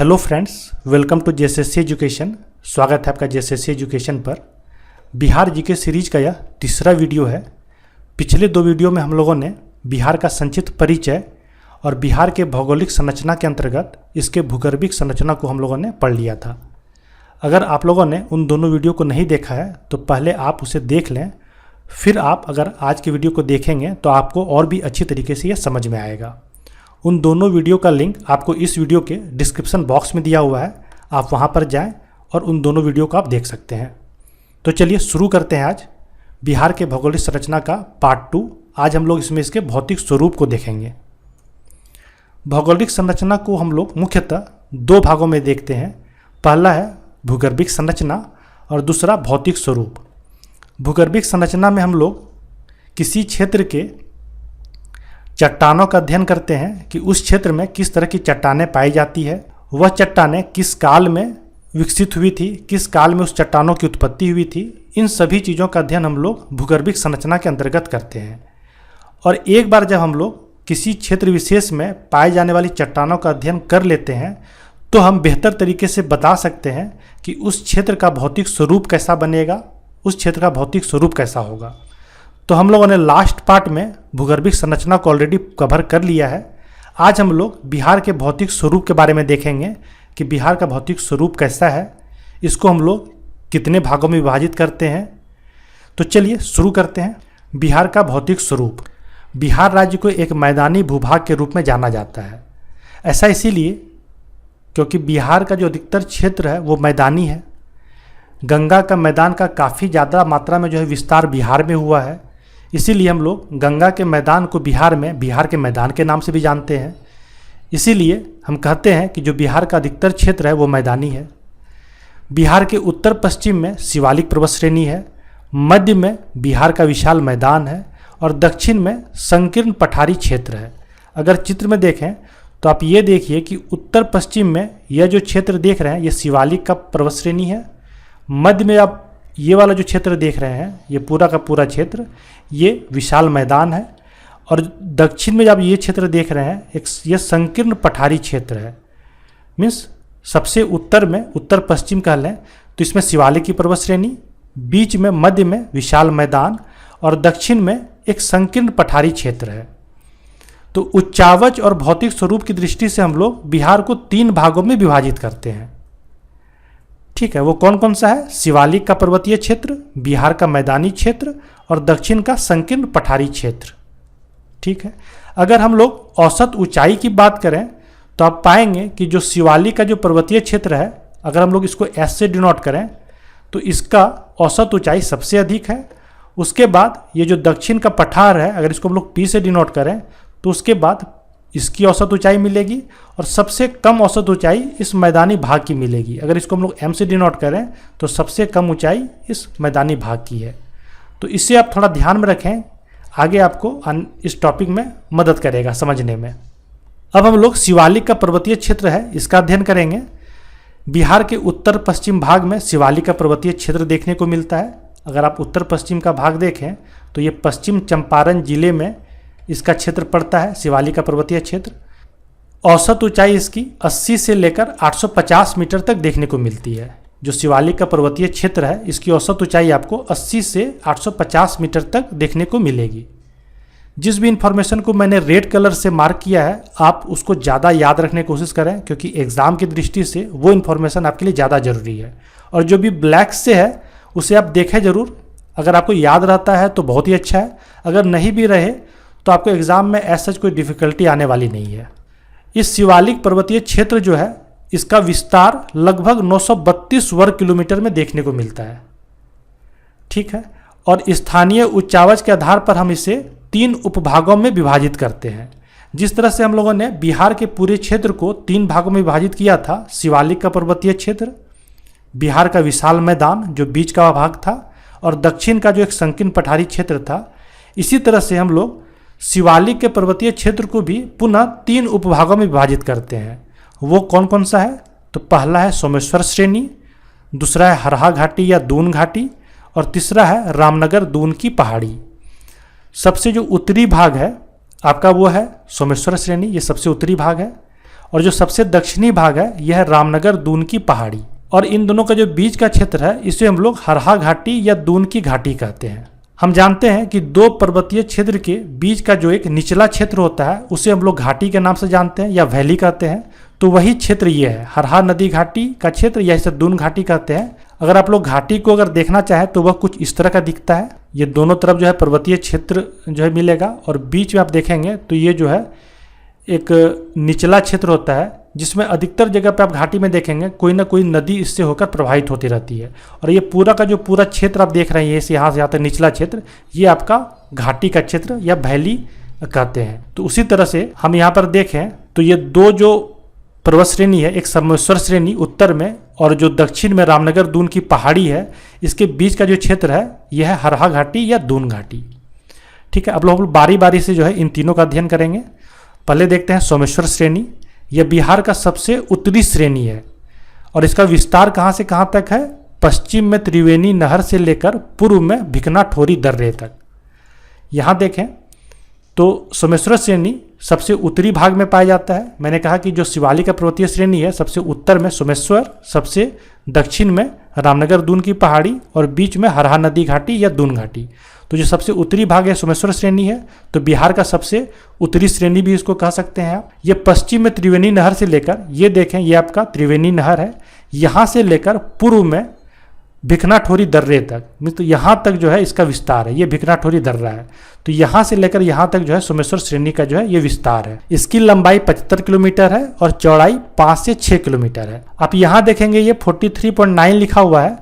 Hello friends, welcome to JSSC education. स्वागत है आपका जेएसएससी एजुकेशन पर। बिहार जीके सीरीज का यह तीसरा वीडियो है। पिछले दो वीडियो में हम लोगों ने बिहार का संक्षिप्त परिचय और बिहार के भौगोलिक संरचना के अंतर्गत इसके भूगर्भिक संरचना को हम लोगों ने पढ़ लिया था। अगर आप लोगों ने उन दोनों वीडियो को नहीं देखा है तो पहले आप उसे देख लें, फिर आप अगर आज के वीडियो को देखेंगे तो आपको और भी अच्छी तरीके से यह समझ में आएगा। उन दोनों वीडियो का लिंक आपको इस वीडियो के डिस्क्रिप्शन बॉक्स में दिया हुआ है, आप वहां पर जाएं और उन दोनों वीडियो को आप देख सकते हैं। तो चलिए शुरू करते हैं आज बिहार के भौगोलिक संरचना का पार्ट 2। आज हम लोग इसमें इसके भौतिक स्वरूप को देखेंगे। भौगोलिक संरचना को हम लोग मुख्यतः दो भागों में देखते हैं। पहला है भूगर्भिक संरचना और दूसरा भौतिक स्वरूप। भूगर्भिक संरचना में हम लोग किसी क्षेत्र के चट्टानों का अध्ययन करते हैं कि उस क्षेत्र में किस तरह की चट्टानें पाई जाती है, वह चट्टानें किस काल में विकसित हुई थी, किस काल में उस चट्टानों की उत्पत्ति हुई थी। इन सभी चीज़ों का अध्ययन हम लोग भूगर्भिक संरचना के अंतर्गत करते हैं। और एक बार जब हम लोग किसी क्षेत्र विशेष में पाए जाने वाली चट्टानों का अध्ययन कर लेते हैं तो हम बेहतर तरीके से बता सकते हैं कि उस क्षेत्र का भौतिक स्वरूप कैसा बनेगा, उस क्षेत्र का भौतिक स्वरूप कैसा होगा। तो हम लोगों ने लास्ट पार्ट में भूगर्भिक संरचना को ऑलरेडी कवर कर लिया है। आज हम लोग बिहार के भौतिक स्वरूप के बारे में देखेंगे कि बिहार का भौतिक स्वरूप कैसा है, इसको हम लोग कितने भागों में विभाजित करते हैं। तो चलिए शुरू करते हैं। बिहार का भौतिक स्वरूप। बिहार राज्य को एक मैदानी भूभाग के रूप में जाना जाता है। ऐसा इसीलिए क्योंकि बिहार का जो अधिकतर क्षेत्र है वो मैदानी है। गंगा का मैदान का काफ़ी ज़्यादा मात्रा में जो है विस्तार बिहार में हुआ है। इसीलिए हम लोग गंगा के मैदान को बिहार में बिहार के मैदान के नाम से भी जानते हैं। इसीलिए हम कहते हैं कि जो बिहार का अधिकतर क्षेत्र है वो मैदानी है। बिहार के उत्तर पश्चिम में शिवालिक पर्वत श्रेणी है, मध्य में बिहार का विशाल मैदान है और दक्षिण में संकीर्ण पठारी क्षेत्र है। अगर चित्र में देखें तो आप ये देखिए कि उत्तर पश्चिम में यह जो क्षेत्र देख रहे हैं ये शिवालिक का पर्वत श्रेणी है। मध्य में आप ये वाला जो क्षेत्र देख रहे हैं ये पूरा का पूरा क्षेत्र ये विशाल मैदान है। और दक्षिण में जब ये क्षेत्र देख रहे हैं एक ये संकीर्ण पठारी क्षेत्र है। मीन्स सबसे उत्तर में उत्तर पश्चिम कह लें तो इसमें शिवालिक की पर्वत श्रेणी, बीच में मध्य में विशाल मैदान और दक्षिण में एक संकीर्ण पठारी क्षेत्र है। तो उच्चावच और भौतिक स्वरूप की दृष्टि से हम लोग बिहार को 3 भागों में विभाजित करते हैं। ठीक है, वो कौन कौन सा है? शिवालिक का पर्वतीय क्षेत्र, बिहार का मैदानी क्षेत्र और दक्षिण का संकीर्ण पठारी क्षेत्र। ठीक है, अगर हम लोग औसत ऊंचाई की बात करें तो आप पाएंगे कि जो शिवालिक का जो पर्वतीय क्षेत्र है, अगर हम लोग इसको एस से डिनोट करें तो इसका औसत ऊंचाई सबसे अधिक है। उसके बाद ये जो दक्षिण का पठार है, अगर इसको हम लोग पी से डिनोट करें तो उसके बाद इसकी औसत ऊंचाई मिलेगी और सबसे कम औसत ऊंचाई इस मैदानी भाग की मिलेगी। अगर इसको हम लोग एम से डिनोट करें तो सबसे कम ऊंचाई इस मैदानी भाग की है। तो इससे आप थोड़ा ध्यान में रखें, आगे आपको इस टॉपिक में मदद करेगा समझने में। अब हम लोग शिवालिक का पर्वतीय क्षेत्र है इसका अध्ययन करेंगे। बिहार के उत्तर पश्चिम भाग में शिवालिक का पर्वतीय क्षेत्र देखने को मिलता है। अगर आप उत्तर पश्चिम का भाग देखें तो ये पश्चिम चंपारण जिले में इसका क्षेत्र पड़ता है, शिवालिक का पर्वतीय क्षेत्र। औसत ऊंचाई इसकी 80 से लेकर 850 मीटर तक देखने को मिलती है। जो शिवालिक का पर्वतीय क्षेत्र है इसकी औसत ऊंचाई आपको 80 से 850 मीटर तक देखने को मिलेगी। जिस भी इंफॉर्मेशन को मैंने रेड कलर से मार्क किया है आप उसको ज़्यादा याद रखने की कोशिश करें, क्योंकि एग्ज़ाम की दृष्टि से वो इन्फॉर्मेशन आपके लिए ज़्यादा ज़रूरी है। और जो भी ब्लैक से है उसे आप देखें ज़रूर। अगर आपको याद रहता है तो बहुत ही अच्छा है, अगर नहीं भी रहे तो आपको एग्ज़ाम में ऐसा कोई डिफ़िकल्टी आने वाली नहीं है। इस शिवालिक पर्वतीय क्षेत्र जो है इसका विस्तार लगभग 932 वर्ग किलोमीटर में देखने को मिलता है। ठीक है, और स्थानीय उच्चावच के आधार पर हम इसे 3 उपभागों में विभाजित करते हैं। जिस तरह से हम लोगों ने बिहार के पूरे क्षेत्र को 3 भागों में विभाजित किया था, शिवालिक का पर्वतीय क्षेत्र, बिहार का विशाल मैदान जो बीच का भाग था और दक्षिण का जो एक संकीर्ण पठारी क्षेत्र था, इसी तरह से हम लोग शिवालिक के पर्वतीय क्षेत्र को भी पुनः 3 उपभागों में विभाजित करते हैं। वो कौन कौन सा है? तो पहला है सोमेश्वर श्रेणी, दूसरा है हरहा घाटी या दून घाटी और तीसरा है रामनगर दून की पहाड़ी। सबसे जो उत्तरी भाग है आपका वो है सोमेश्वर श्रेणी, ये सबसे उत्तरी भाग है। और जो सबसे दक्षिणी भाग है यह है रामनगर दून की पहाड़ी। और इन दोनों का जो बीच का क्षेत्र है इसे हम लोग हरहा घाटी या दून की घाटी कहते हैं। हम जानते हैं कि दो पर्वतीय क्षेत्र के बीच का जो एक निचला क्षेत्र होता है उसे हम लोग घाटी के नाम से जानते हैं या वैली कहते हैं। तो वही क्षेत्र ये है, हरहा नदी घाटी का क्षेत्र या इसे दून घाटी कहते हैं। अगर आप लोग घाटी को अगर देखना चाहें तो वह कुछ इस तरह का दिखता है। ये दोनों तरफ जो है पर्वतीय क्षेत्र जो है मिलेगा और बीच में आप देखेंगे तो ये जो है एक निचला क्षेत्र होता है जिसमें अधिकतर जगह पे आप घाटी में देखेंगे कोई ना कोई नदी इससे होकर प्रवाहित होती रहती है। और ये पूरा का जो पूरा क्षेत्र आप देख रहे हैं यहाँ से यहाँ तक निचला क्षेत्र, ये आपका घाटी का क्षेत्र या वैली कहते हैं। तो उसी तरह से हम यहाँ पर देखें तो ये दो जो पर्वत श्रेणी है, एक सोमेश्वर श्रेणी उत्तर में और जो दक्षिण में रामनगर दून की पहाड़ी है, इसके बीच का जो क्षेत्र है यह है हरहा घाटी या दून घाटी। ठीक है, अब लोग बारी बारी से जो है इन तीनों का अध्ययन करेंगे। पहले देखते हैं सोमेश्वर श्रेणी। यह बिहार का सबसे उत्तरी श्रेणी है और इसका विस्तार कहाँ से कहाँ तक है? पश्चिम में त्रिवेणी नहर से लेकर पूर्व में भिकना ठोरी दर्रे तक। यहाँ देखें तो सोमेश्वर श्रेणी सबसे उत्तरी भाग में पाया जाता है। मैंने कहा कि जो शिवालिक पर्वतीय श्रेणी है सबसे उत्तर में सोमेश्वर, सबसे दक्षिण में रामनगर दून की पहाड़ी और बीच में हरहा नदी घाटी या दून घाटी। तो जो सबसे उत्तरी भाग है सोमेश्वर श्रेणी है। तो बिहार का सबसे उत्तरी श्रेणी भी इसको कह सकते हैं आप। ये पश्चिम में त्रिवेणी नहर से लेकर, ये देखें ये आपका त्रिवेणी नहर है, यहाँ से लेकर पूर्व में भिकना ठोरी दर्रे तक, तो यहाँ तक जो है इसका विस्तार है। ये भिकना ठोरी दर्रा है, तो यहाँ से लेकर यहाँ तक जो है सोमेश्वर श्रेणी का जो है ये विस्तार है। इसकी लंबाई 75 किलोमीटर है और चौड़ाई 5 से 6 किलोमीटर है। आप यहाँ देखेंगे ये 43.9 लिखा हुआ है,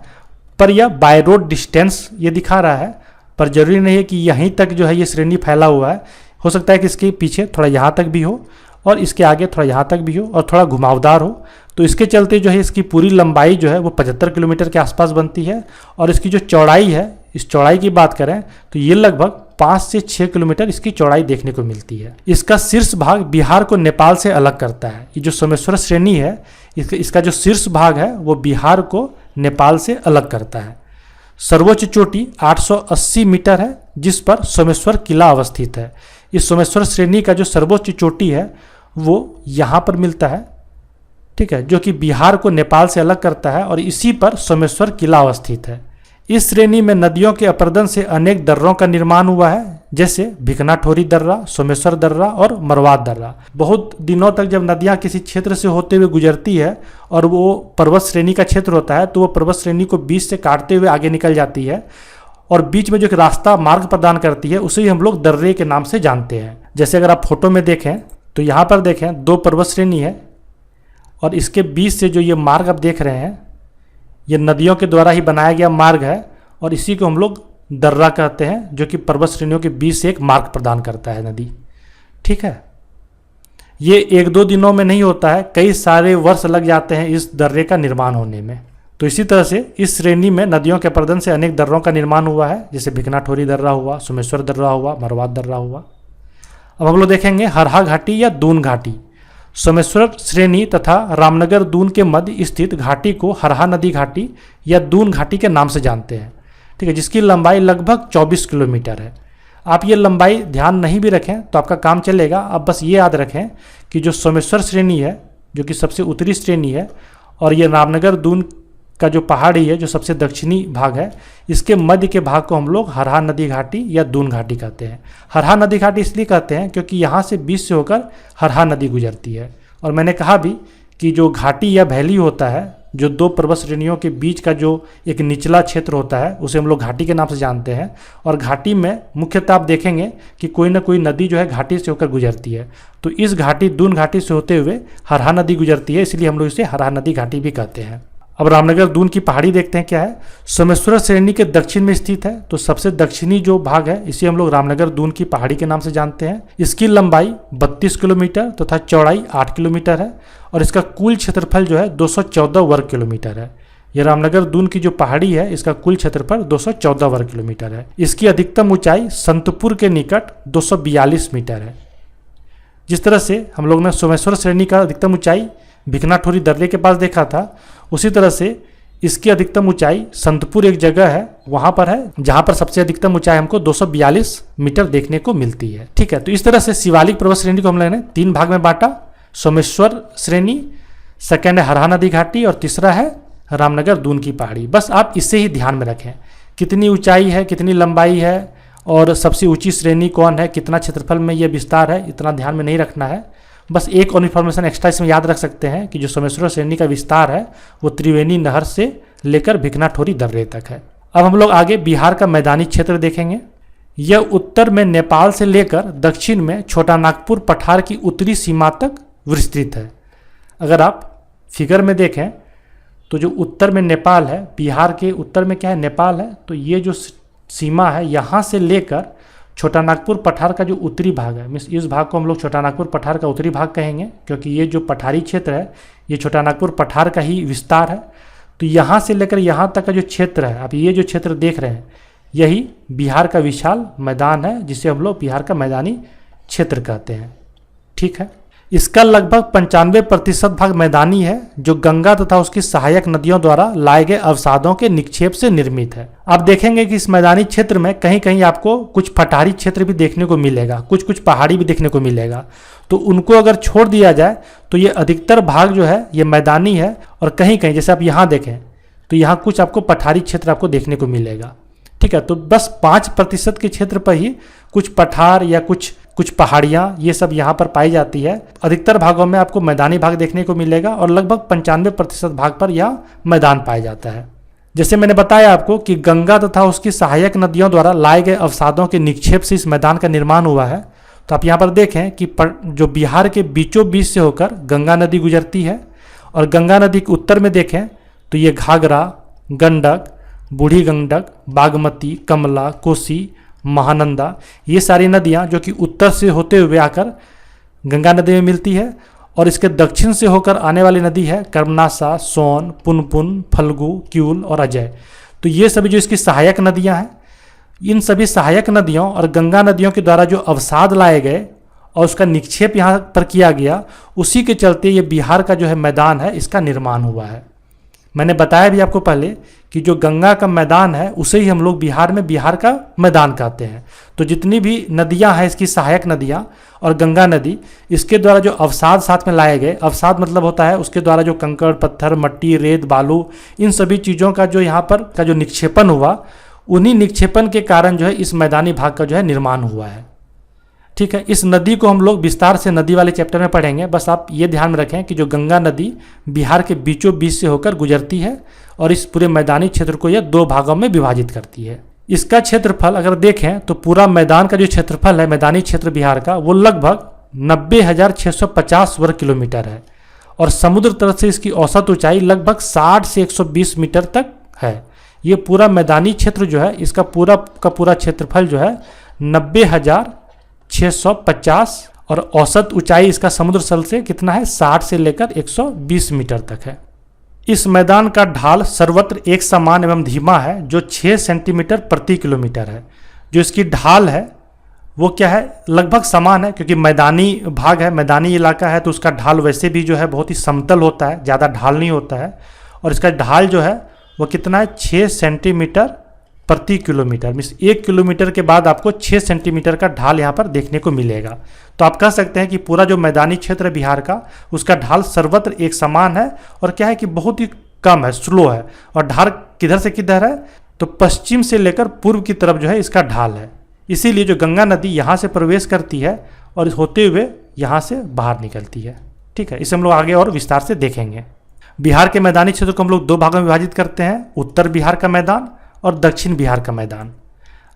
पर यह बाय रोड डिस्टेंस ये दिखा रहा है, पर जरूरी नहीं है कि यहीं तक जो है ये श्रेणी फैला हुआ है। हो सकता है कि इसके पीछे थोड़ा यहाँ तक भी हो और इसके आगे थोड़ा यहाँ तक भी हो और थोड़ा घुमावदार हो। तो इसके चलते जो है इसकी पूरी लंबाई जो है वो 75 किलोमीटर के आसपास बनती है। और इसकी जो चौड़ाई है, इस चौड़ाई की बात करें तो ये लगभग 5 से 6 किलोमीटर इसकी चौड़ाई देखने को मिलती है। इसका शीर्ष भाग बिहार को नेपाल से अलग करता है। ये जो सोमेश्वर श्रेणी है इसका जो शीर्ष भाग है वो बिहार को नेपाल से अलग करता है। सर्वोच्च चोटी 880 मीटर है जिस पर सोमेश्वर किला अवस्थित है। इस सोमेश्वर श्रेणी का जो सर्वोच्च चोटी है वो यहाँ पर मिलता है, ठीक है, जो कि बिहार को नेपाल से अलग करता है और इसी पर सोमेश्वर किला अवस्थित है। इस श्रेणी में नदियों के अपरदन से अनेक दर्रों का निर्माण हुआ है, जैसे भिकना ठोरी दर्रा, सोमेश्वर दर्रा और मरवाद दर्रा। बहुत दिनों तक जब नदियां किसी क्षेत्र से होते हुए गुजरती है और वो पर्वत श्रेणी का क्षेत्र होता है तो वो पर्वत श्रेणी को बीच से काटते हुए आगे निकल जाती है और बीच में जो एक रास्ता मार्ग प्रदान करती है उसे ही हम लोग दर्रे के नाम से जानते हैं। जैसे अगर आप फोटो में देखें तो यहाँ पर देखें दो पर्वत श्रेणी है और इसके बीच से जो ये मार्ग आप देख रहे हैं ये नदियों के द्वारा ही बनाया गया मार्ग है और इसी को हम लोग दर्रा कहते हैं, जो कि पर्वत श्रेणियों के बीच से एक मार्ग प्रदान करता है नदी। ठीक है, ये 1-2 दिनों में नहीं होता है, कई सारे वर्ष लग जाते हैं इस दर्रे का निर्माण होने में। तो इसी तरह से इस श्रेणी में नदियों के अपरदन से अनेक दर्रों का निर्माण हुआ है, जैसे भिकना ठोरी दर्रा हुआ, सोमेश्वर दर्रा हुआ, मरवाद दर्रा हुआ। अब हम लोग देखेंगे हरहा घाटी या दून घाटी। सोमेश्वर श्रेणी तथा रामनगर दून के मध्य स्थित घाटी को हरहा नदी घाटी या दून घाटी के नाम से जानते हैं, ठीक है, जिसकी लंबाई लगभग 24 किलोमीटर है। आप ये लंबाई ध्यान नहीं भी रखें तो आपका काम चलेगा। आप बस ये याद रखें कि जो सोमेश्वर श्रेणी है जो कि सबसे उत्तरी श्रेणी है और ये रामनगर दून का जो पहाड़ी है जो सबसे दक्षिणी भाग है, इसके मध्य के भाग को हम लोग हरहा नदी घाटी या दून घाटी कहते हैं। हरहा नदी घाटी इसलिए कहते हैं क्योंकि यहाँ से बीच से होकर हरहा नदी गुजरती है। और मैंने कहा भी कि जो घाटी या वैली होता है, जो दो पर्वत श्रेणियों के बीच का जो एक निचला क्षेत्र होता है उसे हम लोग घाटी के नाम से जानते हैं। और घाटी में मुख्यतः आप देखेंगे कि कोई ना कोई नदी जो है घाटी से होकर गुजरती है। तो इस घाटी दून घाटी से होते हुए हरहा नदी गुजरती है, इसलिए हम लोग इसे हरहा नदी घाटी भी कहते हैं। अब रामनगर दून की पहाड़ी देखते हैं क्या है। सोमेश्वर श्रेणी के दक्षिण में स्थित है, तो सबसे दक्षिणी जो भाग है इसे हम लोग रामनगर दून की पहाड़ी के नाम से जानते हैं। इसकी लंबाई 32 किलोमीटर तथा चौड़ाई 8 किलोमीटर है और इसका कुल क्षेत्रफल जो है 214 वर्ग किलोमीटर है। यह रामनगर दून की जो पहाड़ी है इसका कुल क्षेत्रफल 214 वर्ग किलोमीटर है। इसकी अधिकतम ऊंचाई संतपुर के निकट 242 मीटर है। जिस तरह से हम लोग ने सोमेश्वर श्रेणी का अधिकतम ऊंचाई भिकना ठोरी दर्रे के पास देखा था, उसी तरह से इसकी अधिकतम ऊंचाई संतपुर एक जगह है वहां पर है जहां पर सबसे अधिकतम ऊंचाई हमको 242 मीटर देखने को मिलती है। ठीक है, तो इस तरह से शिवालिक पर्वत श्रेणी को हम लोगों ने 3 भाग में बांटा। सोमेश्वर श्रेणी, सेकेंड है हरहा नदी घाटी और तीसरा है रामनगर दून की पहाड़ी। बस आप इसे ही ध्यान में रखें, कितनी ऊंचाई है, कितनी लंबाई है और सबसे ऊंची श्रेणी कौन है, कितना क्षेत्रफल में ये विस्तार है, इतना ध्यान में नहीं रखना है। बस एक और इन्फॉर्मेशन एक्स्ट्रा इसमें याद रख सकते हैं कि जो सोमेश्वर श्रेणी का विस्तार है वो त्रिवेणी नहर से लेकर भिकनाठोरी दर्रे तक है। अब हम लोग आगे बिहार का मैदानी क्षेत्र देखेंगे। यह उत्तर में नेपाल से लेकर दक्षिण में छोटा नागपुर पठार की उत्तरी सीमा तक विस्तृत है। अगर आप फिगर में देखें तो जो उत्तर में नेपाल है, बिहार के उत्तर में क्या है, नेपाल है, तो ये जो सीमा है यहाँ से लेकर छोटा नागपुर पठार का जो उत्तरी भाग है, मीन्स इस भाग को हम लोग छोटा नागपुर पठार का उत्तरी भाग कहेंगे, क्योंकि ये जो पठारी क्षेत्र है ये छोटा नागपुर पठार का ही विस्तार है। तो यहाँ से लेकर यहाँ तक का जो क्षेत्र है, आप ये जो क्षेत्र देख रहे हैं, यही बिहार का विशाल मैदान है, जिसे हम लोग बिहार का मैदानी क्षेत्र कहते हैं। ठीक है, इसका लगभग 95% भाग मैदानी है, जो गंगा तथा उसकी सहायक नदियों द्वारा लाए गए अवसादों के निक्षेप से निर्मित है। आप देखेंगे कि इस मैदानी क्षेत्र में कहीं कहीं आपको कुछ पठारी क्षेत्र भी देखने को मिलेगा, कुछ पहाड़ी भी देखने को मिलेगा। तो उनको अगर छोड़ दिया जाए तो ये अधिकतर भाग जो है ये मैदानी है, और कहीं कहीं जैसे आप यहाँ देखें तो यहाँ कुछ आपको पठारी क्षेत्र आपको देखने को मिलेगा। ठीक है, तो बस 5% के क्षेत्र पर ही कुछ पठार या कुछ पहाड़ियाँ ये सब यहाँ पर पाई जाती है। अधिकतर भागों में आपको मैदानी भाग देखने को मिलेगा और लगभग 95% भाग पर यह मैदान पाया जाता है। जैसे मैंने बताया आपको कि गंगा तथा उसकी सहायक नदियों द्वारा लाए गए अवसादों के निक्षेप से इस मैदान का निर्माण हुआ है। तो आप यहाँ पर देखें कि जो बिहार के बीचों बीच से होकर गंगा नदी गुजरती है, और गंगा नदी के उत्तर में देखें तो ये घाघरा, गंडक, बूढ़ी गंडक, बागमती, कमला, कोसी, महानंदा, ये सारी नदियाँ जो कि उत्तर से होते हुए आकर गंगा नदी में मिलती है, और इसके दक्षिण से होकर आने वाली नदी है कर्मनासा, सोन, पुनपुन, फल्गु, क्यूल और अजय। तो ये सभी जो इसकी सहायक नदियाँ हैं, इन सभी सहायक नदियों और गंगा नदियों के द्वारा जो अवसाद लाए गए और उसका निक्षेप यहाँ पर किया गया, उसी के चलते ये बिहार का जो है मैदान है, इसका निर्माण हुआ है। मैंने बताया भी आपको पहले कि जो गंगा का मैदान है उसे ही हम लोग बिहार में बिहार का मैदान कहते हैं। तो जितनी भी नदियां हैं इसकी सहायक नदियां और गंगा नदी, इसके द्वारा जो अवसाद साथ में लाए गए, अवसाद मतलब होता है उसके द्वारा जो कंकड़, पत्थर, मट्टी, रेत, बालू, इन सभी चीज़ों का जो यहाँ पर का जो निक्षेपण हुआ, उन्हीं निक्षेपण के कारण जो है इस मैदानी भाग का जो है निर्माण हुआ है। ठीक है, इस नदी को हम लोग विस्तार से नदी वाले चैप्टर में पढ़ेंगे। बस आप ये ध्यान में रखें कि जो गंगा नदी बिहार के बीचों बीच से होकर गुजरती है और इस पूरे मैदानी क्षेत्र को यह 2 भागों में विभाजित करती है। इसका क्षेत्रफल अगर देखें तो पूरा मैदान का जो क्षेत्रफल है मैदानी क्षेत्र बिहार का, वो लगभग 90,650 वर्ग किलोमीटर है, और समुद्र तल से इसकी औसत ऊंचाई लगभग 60 से 120 मीटर तक है। ये पूरा मैदानी क्षेत्र जो है, इसका पूरा का पूरा क्षेत्रफल जो है 90,650, और औसत ऊंचाई इसका समुद्र तल से कितना है, 60 से लेकर 120 मीटर तक है। इस मैदान का ढाल सर्वत्र एक समान एवं धीमा है, जो 6 सेंटीमीटर प्रति किलोमीटर है। जो इसकी ढाल है वो क्या है, लगभग समान है, क्योंकि मैदानी भाग है, मैदानी इलाका है, तो उसका ढाल वैसे भी जो है बहुत ही समतल होता है, ज़्यादा ढाल नहीं होता है। और इसका ढाल जो है वो कितना है, 6 सेंटीमीटर प्रति किलोमीटर। मीन्स 1 किलोमीटर के बाद आपको 6 सेंटीमीटर का ढाल यहाँ पर देखने को मिलेगा। तो आप कह सकते हैं कि पूरा जो मैदानी क्षेत्र है बिहार का, उसका ढाल सर्वत्र एक समान है, और क्या है कि बहुत ही कम है, स्लो है। और ढाल किधर से किधर है, तो पश्चिम से लेकर पूर्व की तरफ जो है इसका ढाल है। इसीलिए जो गंगा नदी यहाँ से प्रवेश करती है और होते हुए यहाँ से बाहर निकलती है। ठीक है, इसे हम लोग आगे और विस्तार से देखेंगे। बिहार के मैदानी क्षेत्र को हम लोग 2 भागों में विभाजित करते हैं, उत्तर बिहार का मैदान और दक्षिण बिहार का मैदान।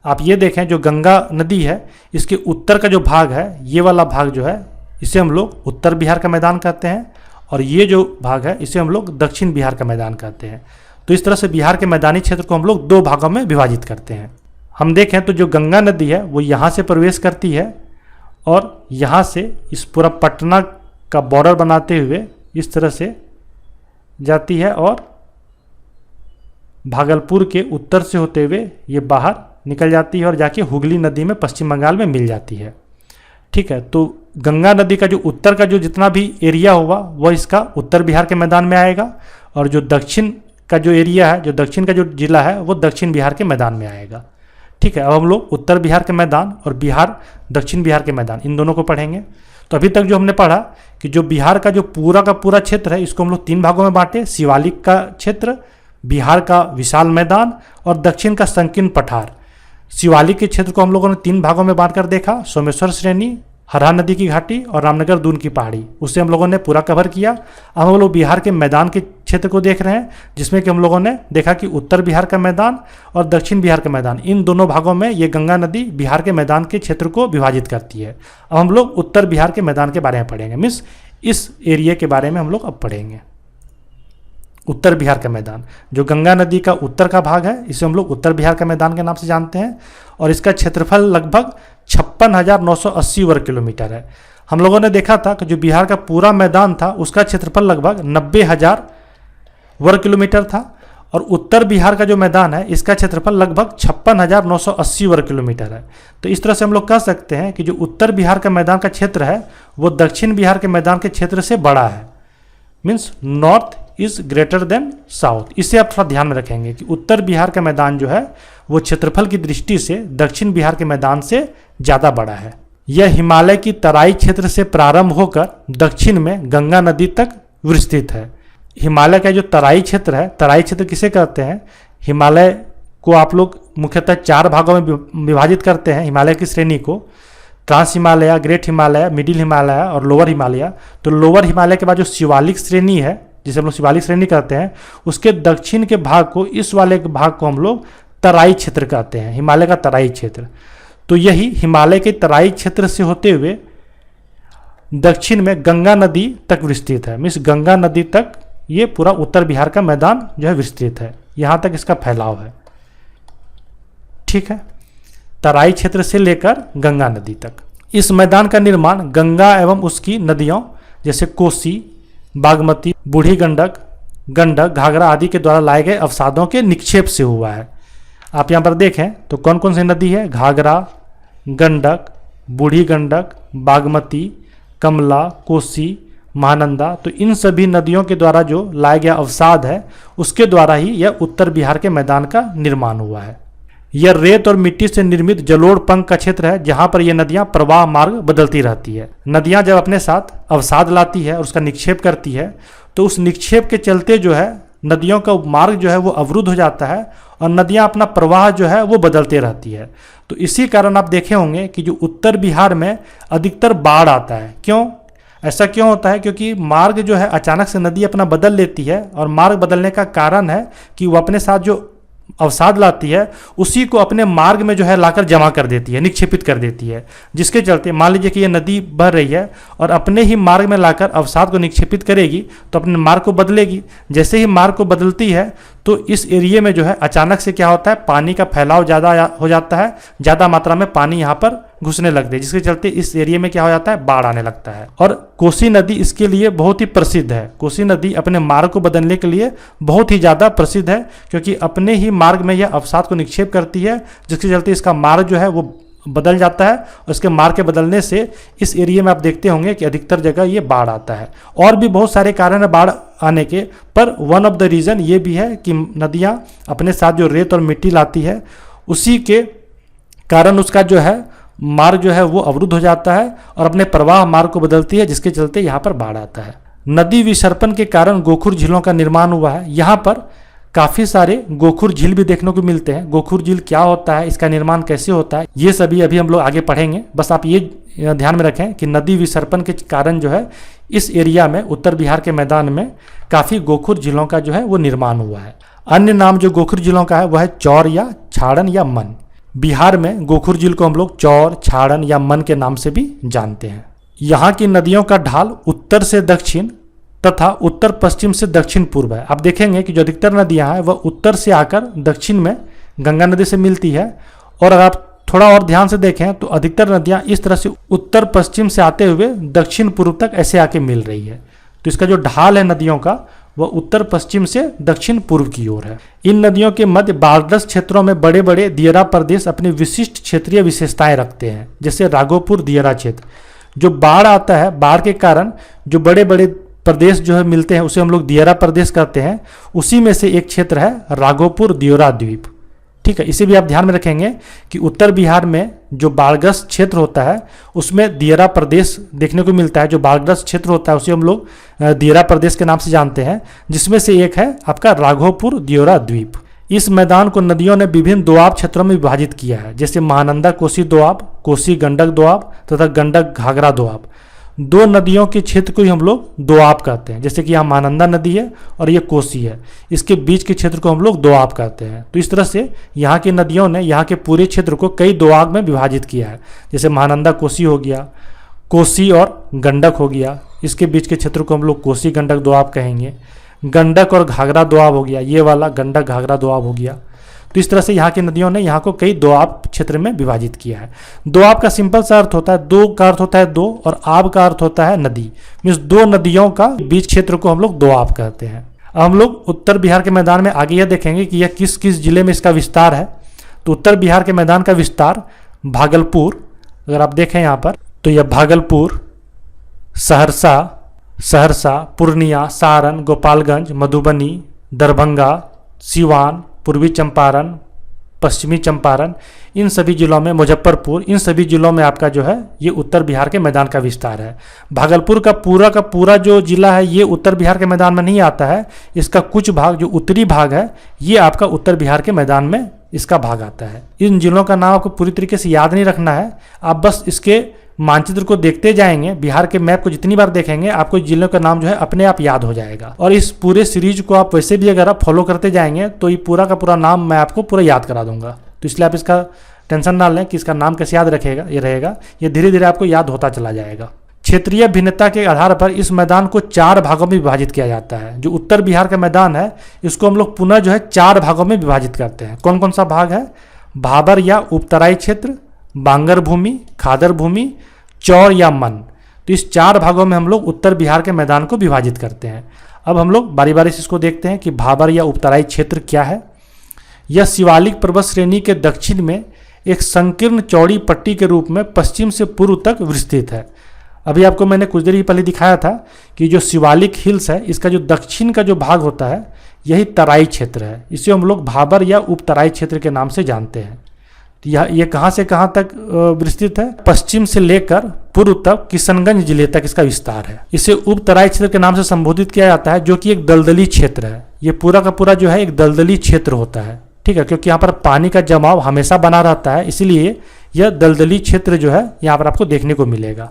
आप ये देखें, जो गंगा नदी है इसके उत्तर का जो भाग है, ये वाला भाग जो है, इसे हम लोग उत्तर बिहार का मैदान कहते हैं, और ये जो भाग है इसे हम लोग दक्षिण बिहार का मैदान कहते हैं। तो इस तरह से बिहार के मैदानी क्षेत्र को हम लोग 2 भागों में विभाजित करते हैं। हम देखें तो जो गंगा नदी है वो यहाँ से प्रवेश करती है, और यहाँ से इस पूरा पटना का बॉर्डर बनाते हुए इस तरह से जाती है, और भागलपुर के उत्तर से होते हुए ये बाहर निकल जाती है और जाके हुगली नदी में पश्चिम बंगाल में मिल जाती है। ठीक है, तो गंगा नदी का जो उत्तर का जो जितना भी एरिया होगा वह इसका उत्तर बिहार के मैदान में आएगा, और जो दक्षिण का जो एरिया है, जो दक्षिण का जो जिला है, वो दक्षिण बिहार के मैदान में आएगा। ठीक है, अब हम लोग उत्तर बिहार के मैदान और दक्षिण बिहार के मैदान इन दोनों को पढ़ेंगे। तो अभी तक जो हमने पढ़ा कि जो बिहार का पूरा क्षेत्र है इसको हम लोग 3 भागों में बांटे, शिवालिक का क्षेत्र, बिहार का विशाल मैदान और दक्षिण का संकीर्ण पठार। शिवालिक के क्षेत्र को हम लोगों ने 3 भागों में बांटकर देखा, सोमेश्वर श्रेणी, हरा नदी की घाटी और रामनगर दून की पहाड़ी, उससे हम लोगों ने पूरा कवर किया। अब हम लोग बिहार के मैदान के क्षेत्र को देख रहे हैं, जिसमें कि हम लोगों ने देखा कि उत्तर बिहार का मैदान और दक्षिण बिहार का मैदान, इन दोनों भागों में ये गंगा नदी बिहार के मैदान के क्षेत्र को विभाजित करती है। अब हम लोग उत्तर बिहार के मैदान के बारे में पढ़ेंगे, मीन्स इस एरिया के बारे में हम लोग अब पढ़ेंगे। उत्तर बिहार का मैदान जो गंगा नदी का उत्तर का भाग है, इसे हम लोग उत्तर बिहार का मैदान के नाम से जानते हैं और इसका क्षेत्रफल लगभग 56,980 वर्ग किलोमीटर है। हम लोगों ने देखा था कि जो बिहार का पूरा मैदान था उसका क्षेत्रफल लगभग 90,000 वर्ग किलोमीटर था और उत्तर बिहार का जो मैदान है इसका क्षेत्रफल लगभग 56,980 वर्ग किलोमीटर है। तो इस तरह से हम लोग कह सकते हैं कि जो उत्तर बिहार का मैदान का क्षेत्र है वो दक्षिण बिहार के मैदान के क्षेत्र से बड़ा है, means north is greater than south. इसे आप थोड़ा ध्यान में रखेंगे कि उत्तर बिहार का मैदान जो है वो क्षेत्रफल की दृष्टि से दक्षिण बिहार के मैदान से ज़्यादा बड़ा है। यह हिमालय की तराई क्षेत्र से प्रारंभ होकर दक्षिण में गंगा नदी तक विस्तृत है। हिमालय का जो तराई क्षेत्र है, तराई क्षेत्र किसे कहते हैं? हिमालय को आप लोग मुख्यतः 4 भागों में विभाजित करते हैं, हिमालय की श्रेणी को, trans Himalaya, great Himalaya, middle Himalaya और लोअर हिमालय। तो लोअर हिमालय के बाद जो शिवालिक श्रेणी है, जिसे हम लोग शिवालिक श्रेणी कहते हैं, उसके दक्षिण के भाग को, इस वाले भाग को हम लोग तराई क्षेत्र कहते हैं, हिमालय का तराई क्षेत्र। तो यही हिमालय के तराई क्षेत्र से होते हुए दक्षिण में गंगा नदी तक विस्तृत है, मीन्स गंगा नदी तक ये पूरा उत्तर बिहार का मैदान जो है विस्तृत है, यहाँ तक इसका फैलाव है। ठीक है, तराई क्षेत्र से लेकर गंगा नदी तक। इस मैदान का निर्माण गंगा एवं उसकी नदियों जैसे कोसी, बागमती, बूढ़ी गंडक, घाघरा आदि के द्वारा लाए गए अवसादों के निक्षेप से हुआ है। आप यहाँ पर देखें तो कौन कौन सी नदी है? घाघरा, गंडक, बूढ़ी गंडक, बागमती, कमला, कोसी, महानंदा। तो इन सभी नदियों के द्वारा जो लाया गया अवसाद है उसके द्वारा ही यह उत्तर बिहार के मैदान का निर्माण हुआ है। यह रेत और मिट्टी से निर्मित जलोढ़ पंख का क्षेत्र है, जहां पर यह नदियां प्रवाह मार्ग बदलती रहती है। नदियां जब अपने साथ अवसाद लाती है और उसका निक्षेप करती है तो उस निक्षेप के चलते जो है नदियों का मार्ग जो है वो अवरुद्ध हो जाता है और नदियां अपना प्रवाह जो है वो बदलते रहती है। तो इसी कारण आप देखे होंगे कि जो उत्तर बिहार में अधिकतर बाढ़ आता है। क्यों ऐसा क्यों होता है? क्योंकि मार्ग जो है अचानक से नदी अपना बदल लेती है और मार्ग बदलने का कारण है कि वो अपने साथ जो अवसाद लाती है उसी को अपने मार्ग में जो है लाकर जमा कर देती है, निक्षेपित कर देती है, जिसके चलते मान लीजिए कि ये नदी बह रही है और अपने ही मार्ग में लाकर अवसाद को निक्षेपित करेगी तो अपने मार्ग को बदलेगी। जैसे ही मार्ग को बदलती है तो इस एरिया में जो है अचानक से क्या होता है, पानी का फैलाव ज़्यादा हो जाता है, ज़्यादा मात्रा में पानी यहाँ पर घुसने लगते हैं, जिसके चलते इस एरिया में क्या हो जाता है, बाढ़ आने लगता है। और कोसी नदी इसके लिए बहुत ही प्रसिद्ध है। कोसी नदी अपने मार्ग को बदलने के लिए बहुत ही ज़्यादा प्रसिद्ध है, क्योंकि अपने ही मार्ग में यह अवसाद को निक्षेप करती है, जिसके चलते इसका मार्ग जो है वो बदल जाता है और इसके मार्ग के बदलने से इस एरिया में आप देखते होंगे कि अधिकतर जगह ये बाढ़ आता है। और भी बहुत सारे कारण है बाढ़ आने के, पर वन ऑफ द रीज़न ये भी है कि नदियाँ अपने साथ जो रेत और मिट्टी लाती है उसी के कारण उसका जो है मार्ग जो है वो अवरुद्ध हो जाता है और अपने प्रवाह मार्ग को बदलती है, जिसके चलते यहाँ पर बाढ़ आता है। नदी विसर्पण के कारण गोखुर झीलों का निर्माण हुआ है। यहाँ पर काफ़ी सारे गोखुर झील भी देखने को मिलते हैं। गोखुर झील क्या होता है, इसका निर्माण कैसे होता है, ये सभी अभी हम लोग आगे पढ़ेंगे। बस आप ये ध्यान में रखें कि नदी विसर्पण के कारण जो है इस एरिया में, उत्तर बिहार के मैदान में काफ़ी गोखुर झीलों का जो है वो निर्माण हुआ है। अन्य नाम जो गोखुर झीलों का है वह है चौर या छाड़न या मन। बिहार में गोखुर झील को हम लोग चौर, छाड़न या मन के नाम से भी जानते हैं। यहाँ की नदियों का ढाल उत्तर से दक्षिण तथा उत्तर पश्चिम से दक्षिण पूर्व है। आप देखेंगे कि जो अधिकतर नदियाँ हैं वह उत्तर से आकर दक्षिण में गंगा नदी से मिलती है, और अगर आप थोड़ा और ध्यान से देखें तो अधिकतर नदियाँ इस तरह से उत्तर पश्चिम से आते हुए दक्षिण पूर्व तक ऐसे आके मिल रही है। तो इसका जो ढाल है नदियों का वह उत्तर पश्चिम से दक्षिण पूर्व की ओर है। इन नदियों के मध्य बाढ़ग्रस्त क्षेत्रों में बड़े बड़े दियरा प्रदेश अपनी विशिष्ट क्षेत्रीय विशेषताएं रखते हैं, जैसे राघोपुर दियरा क्षेत्र। जो बाढ़ आता है, बाढ़ के कारण जो बड़े बड़े प्रदेश जो है मिलते हैं उसे हम लोग दियरा प्रदेश कहते हैं। उसी में से एक क्षेत्र है राघोपुर दियोरा द्वीप। ठीक है, इसे भी आप ध्यान में रखेंगे कि उत्तर बिहार में जो बाढ़ग्रस्त क्षेत्र होता है उसमें दियरा प्रदेश देखने को मिलता है। जो बाढ़ग्रस्त क्षेत्र होता है उसे हम लोग दियरा प्रदेश के नाम से जानते हैं, जिसमें से एक है आपका राघोपुर दियोरा द्वीप। इस मैदान को नदियों ने विभिन्न दोआब क्षेत्रों में विभाजित किया है, जैसे महानंदा कोसी दोआब, कोसी गंडक दोआब तथा गंडक घाघरा दोआब। दो नदियों के क्षेत्र को ही हम लोग दोआब कहते हैं, जैसे कि यहाँ महानंदा नदी है और ये कोसी है, इसके बीच के क्षेत्र को हम लोग दोआब कहते हैं। तो इस तरह से यहाँ की नदियों ने यहाँ के पूरे क्षेत्र को कई दोआब में विभाजित किया है, जैसे महानंदा कोसी हो गया, कोसी और गंडक हो गया, इसके बीच के क्षेत्र को हम लोग कोसी गंडक दोआब कहेंगे। गंडक और घाघरा दोआब हो गया, ये वाला गंडक घाघरा दोआब हो गया। तो इस तरह से यहाँ की नदियों ने यहाँ को कई दोआब क्षेत्र में विभाजित किया है। दोआब का सिंपल सा अर्थ होता है, दो का अर्थ होता है दो और आब का अर्थ होता है नदी, मीन्स दो नदियों का बीच क्षेत्र को हम लोग दोआब कहते हैं। अब हम लोग उत्तर बिहार के मैदान में आगे यह देखेंगे कि यह किस किस जिले में इसका विस्तार है। तो उत्तर बिहार के मैदान का विस्तार भागलपुर, अगर आप देखें यहाँ पर तो यह भागलपुर, सहरसा, पूर्णिया, सारण, गोपालगंज, मधुबनी, दरभंगा, सिवान, पूर्वी चंपारण, पश्चिमी चंपारण, इन सभी जिलों में, मुजफ्फरपुर, इन सभी जिलों में आपका जो है ये उत्तर बिहार के मैदान का विस्तार है। भागलपुर का पूरा जो जिला है ये उत्तर बिहार के मैदान में नहीं आता है, इसका कुछ भाग जो उत्तरी भाग है ये आपका उत्तर बिहार के मैदान में इसका भाग आता है। इन जिलों का नाम आपको पूरी तरीके से याद नहीं रखना है, आप बस इसके मानचित्र को देखते जाएंगे, बिहार के मैप को जितनी बार देखेंगे आपको जिलों का नाम जो है अपने आप याद हो जाएगा। और इस पूरे सीरीज को आप वैसे भी अगर आप फॉलो करते जाएंगे तो ये पूरा का पूरा नाम मैं आपको पूरा याद करा दूंगा। तो इसलिए आप इसका टेंशन ना लें कि इसका नाम कैसे याद रखेगा, ये रहेगा, ये धीरे धीरे आपको याद होता चला जाएगा। क्षेत्रीय भिन्नता के आधार पर इस मैदान को 4 भागों में विभाजित किया जाता है। जो उत्तर बिहार का मैदान है इसको हम लोग पुनः जो है 4 भागों में विभाजित करते हैं। कौन कौन सा भाग है? भाबर या उपतराई क्षेत्र, बांगर भूमि, खादर भूमि, चौर या मन। तो इस 4 भागों में हम लोग उत्तर बिहार के मैदान को विभाजित करते हैं। अब हम लोग बारी बारी से इसको देखते हैं कि भाबर या उपतराई क्षेत्र क्या है। यह शिवालिक पर्वत श्रेणी के दक्षिण में एक संकीर्ण चौड़ी पट्टी के रूप में पश्चिम से पूर्व तक विस्तृत है। अभी आपको मैंने कुछ देर पहले दिखाया था कि जो शिवालिक हिल्स है इसका जो दक्षिण का जो भाग होता है यही तराई क्षेत्र है, इसे हम लोग भाबर या उपतराई क्षेत्र के नाम से जानते हैं। ये कहाँ से कहाँ तक विस्तृत है? पश्चिम से लेकर पूर्व तक किशनगंज जिले तक इसका विस्तार है। इसे उपतराई क्षेत्र के नाम से संबोधित किया जाता है, जो कि एक दलदली क्षेत्र है। ये पूरा का पूरा जो है एक दलदली क्षेत्र होता है, ठीक है, क्योंकि यहाँ पर पानी का जमाव हमेशा बना रहता है, इसलिए यह दलदली क्षेत्र जो है यहाँ पर आपको देखने को मिलेगा।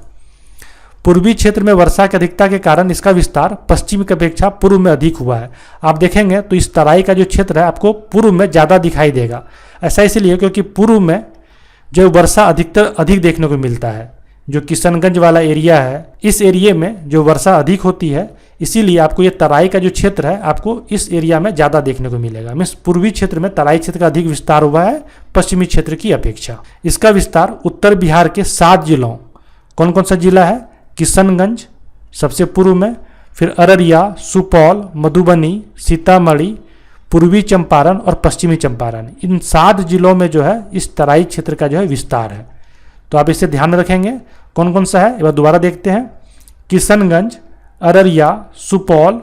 पूर्वी क्षेत्र में वर्षा की अधिकता के कारण इसका विस्तार पश्चिम की अपेक्षा पूर्व में अधिक हुआ है। आप देखेंगे तो इस तराई का जो क्षेत्र है आपको पूर्व में ज़्यादा दिखाई देगा। ऐसा इसलिए क्योंकि पूर्व में जो वर्षा अधिक देखने को मिलता है। जो किशनगंज वाला एरिया है इस एरिया में जो वर्षा अधिक होती है, इसीलिए आपको ये तराई का जो क्षेत्र है आपको इस एरिया में ज़्यादा देखने को मिलेगा। मीन्स पूर्वी क्षेत्र में तराई क्षेत्र का अधिक विस्तार हुआ है पश्चिमी क्षेत्र की अपेक्षा। इसका विस्तार उत्तर बिहार के 7 जिलों, कौन कौन सा जिला है? किशनगंज सबसे पूर्व में, फिर अररिया, सुपौल, मधुबनी, सीतामढ़ी, पूर्वी चंपारण और पश्चिमी चंपारण, इन 7 जिलों में जो है इस तराई क्षेत्र का जो है विस्तार है। तो आप इसे ध्यान में रखेंगे कौन कौन सा है। एक बार दोबारा देखते हैं, किशनगंज, अररिया, सुपौल,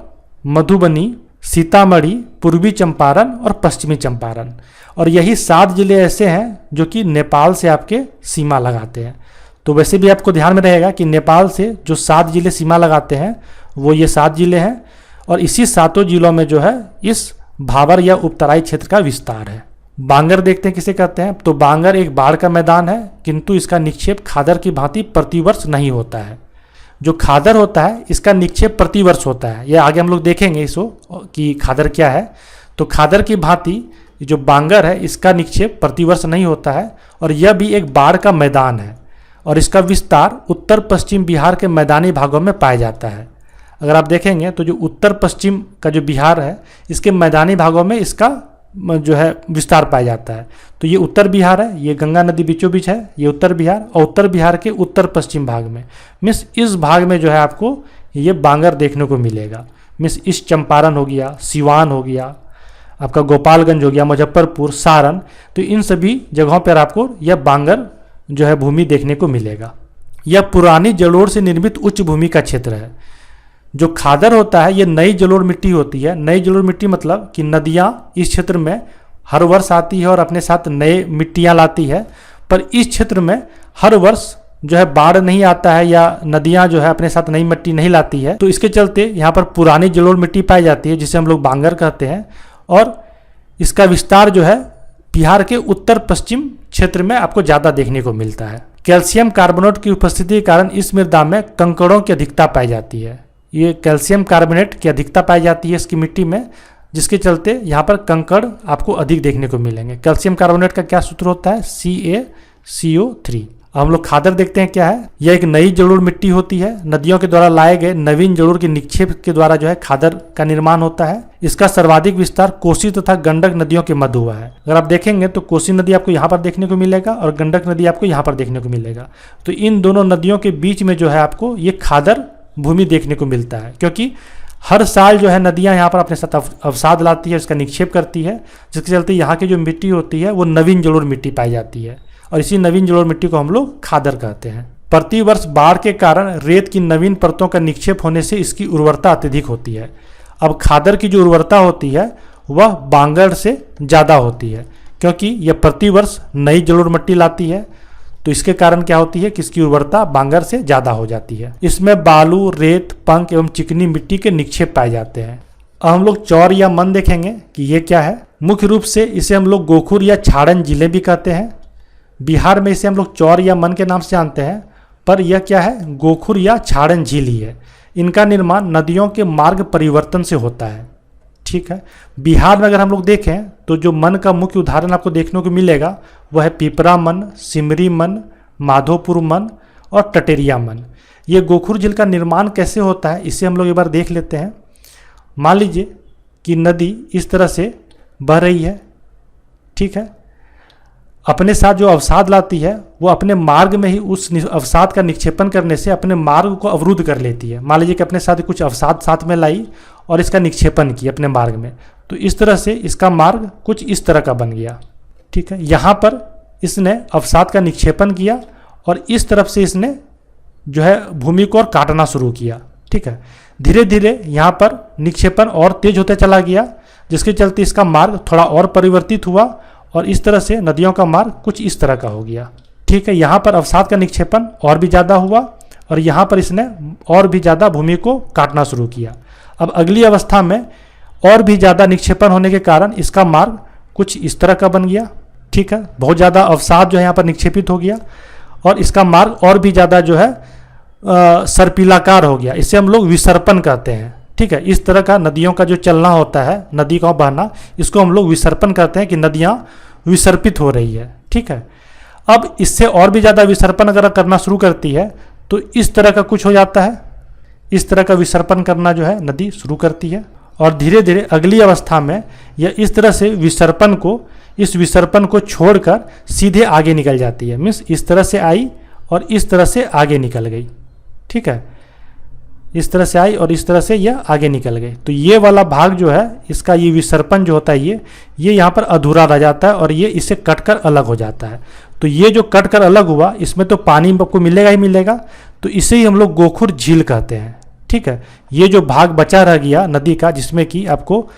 मधुबनी, सीतामढ़ी, पूर्वी चंपारण और पश्चिमी चंपारण। और यही 7 जिले ऐसे हैं जो कि नेपाल से आपके सीमा लगाते हैं। तो वैसे भी आपको ध्यान में रहेगा कि नेपाल से जो 7 जिले सीमा लगाते हैं वो ये 7 जिले हैं, और इसी 7 जिलों में जो है इस भाबर या उपतराई क्षेत्र का विस्तार है। बांगर देखते हैं किसे कहते हैं। तो बांगर एक बाढ़ का मैदान है, किंतु इसका निक्षेप खादर की भांति प्रतिवर्ष नहीं होता है। जो खादर होता है इसका निक्षेप प्रतिवर्ष होता है। ये आगे हम लोग देखेंगे इसको कि खादर क्या है। तो खादर की भांति जो बांगर है इसका निक्षेप प्रतिवर्ष नहीं होता है, और यह भी एक बाढ़ का मैदान है, और इसका विस्तार उत्तर पश्चिम बिहार के मैदानी भागों में पाया जाता है। अगर आप देखेंगे तो जो उत्तर पश्चिम का जो बिहार है इसके मैदानी भागों में इसका जो है विस्तार पाया जाता है। तो ये उत्तर बिहार है, ये गंगा नदी बीचों बीच है, ये उत्तर बिहार, और उत्तर बिहार के उत्तर पश्चिम भाग में मीन्स इस भाग में जो है आपको ये बांगर देखने को मिलेगा। मीन्स इस चंपारण हो गया, सिवान हो गया, आपका गोपालगंज हो गया, मुजफ्फरपुर, सारण, तो इन सभी जगहों पर आपको यह बांगर जो है भूमि देखने को मिलेगा। यह पुरानी जलोढ़ से निर्मित उच्च भूमि का क्षेत्र है। जो खादर होता है ये नई जलोढ़ मिट्टी होती है। नई जलोढ़ मिट्टी मतलब कि नदियाँ इस क्षेत्र में हर वर्ष आती है और अपने साथ नए मिट्टियाँ लाती है। पर इस क्षेत्र में हर वर्ष जो है बाढ़ नहीं आता है या नदियाँ जो है अपने साथ नई मिट्टी नहीं लाती है, तो इसके चलते यहाँ पर पुरानी जलोढ़ मिट्टी पाई जाती है जिसे हम लोग बांगर कहते हैं। और इसका विस्तार जो है बिहार के उत्तर पश्चिम क्षेत्र में आपको ज़्यादा देखने को मिलता है। कैल्शियम कार्बोनेट की उपस्थिति के कारण इस मृदा में कंकड़ों की अधिकता पाई जाती है। ये कैल्शियम कार्बोनेट की अधिकता पाई जाती है इसकी मिट्टी में, जिसके चलते यहाँ पर कंकड़ आपको अधिक देखने को मिलेंगे। कैल्शियम कार्बोनेट का क्या सूत्र होता है? CaCO3। अब हम लोग खादर देखते हैं क्या है। यह एक नई जलोढ़ मिट्टी होती है। नदियों के द्वारा लाए गए नवीन जलोढ़ के निक्षेप के द्वारा जो है खादर का निर्माण होता है। इसका सर्वाधिक विस्तार कोसी तथा गंडक नदियों के मध्य हुआ है। अगर आप देखेंगे तो कोसी नदी आपको यहाँ पर देखने को मिलेगा और गंडक नदी आपको यहाँ पर देखने को मिलेगा। तो इन दोनों नदियों के बीच में जो है आपको ये खादर भूमि देखने को मिलता है, क्योंकि हर साल जो है नदियाँ यहाँ पर अपने साथ अवसाद लाती है, इसका निक्षेप करती है, जिसके चलते यहाँ की जो मिट्टी होती है वो नवीन जलोढ़ मिट्टी पाई जाती है और इसी नवीन जलोढ़ मिट्टी को हम लोग खादर कहते हैं। प्रतिवर्ष बाढ़ के कारण रेत की नवीन परतों का निक्षेप होने से इसकी उर्वरता अत्यधिक होती है। अब खादर की जो उर्वरता होती है वह बांगर से ज़्यादा होती है, क्योंकि यह प्रतिवर्ष नई जलोढ़ मिट्टी लाती है। तो इसके कारण क्या होती है कि इसकी उर्वरता बांगर से ज़्यादा हो जाती है। इसमें बालू, रेत, पंख एवं चिकनी मिट्टी के निक्षेप पाए जाते हैं। अब हम लोग चौर या मन देखेंगे कि ये क्या है। मुख्य रूप से इसे हम लोग गोखुर या छाड़न जिले भी कहते हैं। बिहार में इसे हम लोग चौर या मन के नाम से जानते हैं, पर यह क्या है? गोखुर या छाड़न झील ही है। इनका निर्माण नदियों के मार्ग परिवर्तन से होता है। ठीक है। बिहार में अगर हम लोग देखें तो जो मन का मुख्य उदाहरण आपको देखने को मिलेगा वह है पिपरा मन, सिमरी मन, माधोपुर मन और टटेरिया मन। ये गोखुर झील का निर्माण कैसे होता है इसे हम लोग एक बार देख लेते हैं। मान लीजिए कि नदी इस तरह से बह रही है, ठीक है। अपने साथ जो अवसाद लाती है वो अपने मार्ग में ही उस अवसाद का निक्षेपण करने से अपने मार्ग को अवरुद्ध कर लेती है। मान लीजिए कि अपने साथ कुछ अवसाद साथ में लाई और इसका निक्षेपण किया अपने मार्ग में, तो इस तरह से इसका मार्ग कुछ इस तरह का बन गया। ठीक है। यहाँ पर इसने अवसाद का निक्षेपण किया और इस तरफ से इसने जो है भूमि को और काटना शुरू किया। ठीक है। धीरे धीरे यहाँ पर निक्षेपण और तेज होते चला गया, जिसके चलते इसका मार्ग थोड़ा और परिवर्तित हुआ और इस तरह से नदियों का मार्ग कुछ इस तरह का हो गया। ठीक है। यहाँ पर अवसाद का निक्षेपण और भी ज़्यादा हुआ और यहाँ पर इसने और भी ज़्यादा भूमि को काटना शुरू किया। अब अगली अवस्था में और भी ज़्यादा निक्षेपण होने के कारण इसका मार्ग कुछ इस तरह का बन गया। ठीक है। बहुत ज़्यादा अवसाद जो है यहाँ पर निक्षेपित हो गया और इसका मार्ग और भी ज़्यादा जो है सर्पिलाकार हो गया। इसे हम लोग विसर्पण कहते हैं। ठीक है। इस तरह का नदियों का जो चलना होता है, नदी का बहना, इसको हम लोग विसर्पण कहते हैं कि नदियाँ विसर्पित हो रही है। ठीक है। अब इससे और भी ज़्यादा विसर्पण अगर करना शुरू करती है तो इस तरह का कुछ हो जाता है। इस तरह का विसर्पण करना जो है नदी शुरू करती है और धीरे धीरे अगली अवस्था में यह इस तरह से इस विसर्पण को छोड़कर सीधे आगे निकल जाती है। मीन्स इस तरह से आई और इस तरह से आगे निकल गई। ठीक है। इस तरह से आई और इस तरह से यह आगे निकल गई। तो ये वाला भाग जो है इसका ये विसर्पण जो होता है ये यहाँ पर अधूरा रह जाता है और ये इससे कटकर अलग हो जाता है। तो ये जो कटकर अलग हुआ इसमें तो पानी आपको मिलेगा ही मिलेगा, तो इसे ही हम लोग गोखुर झील कहते हैं। ठीक है। ये जो भाग बचा रह गया नदी का, जिसमें कि आपको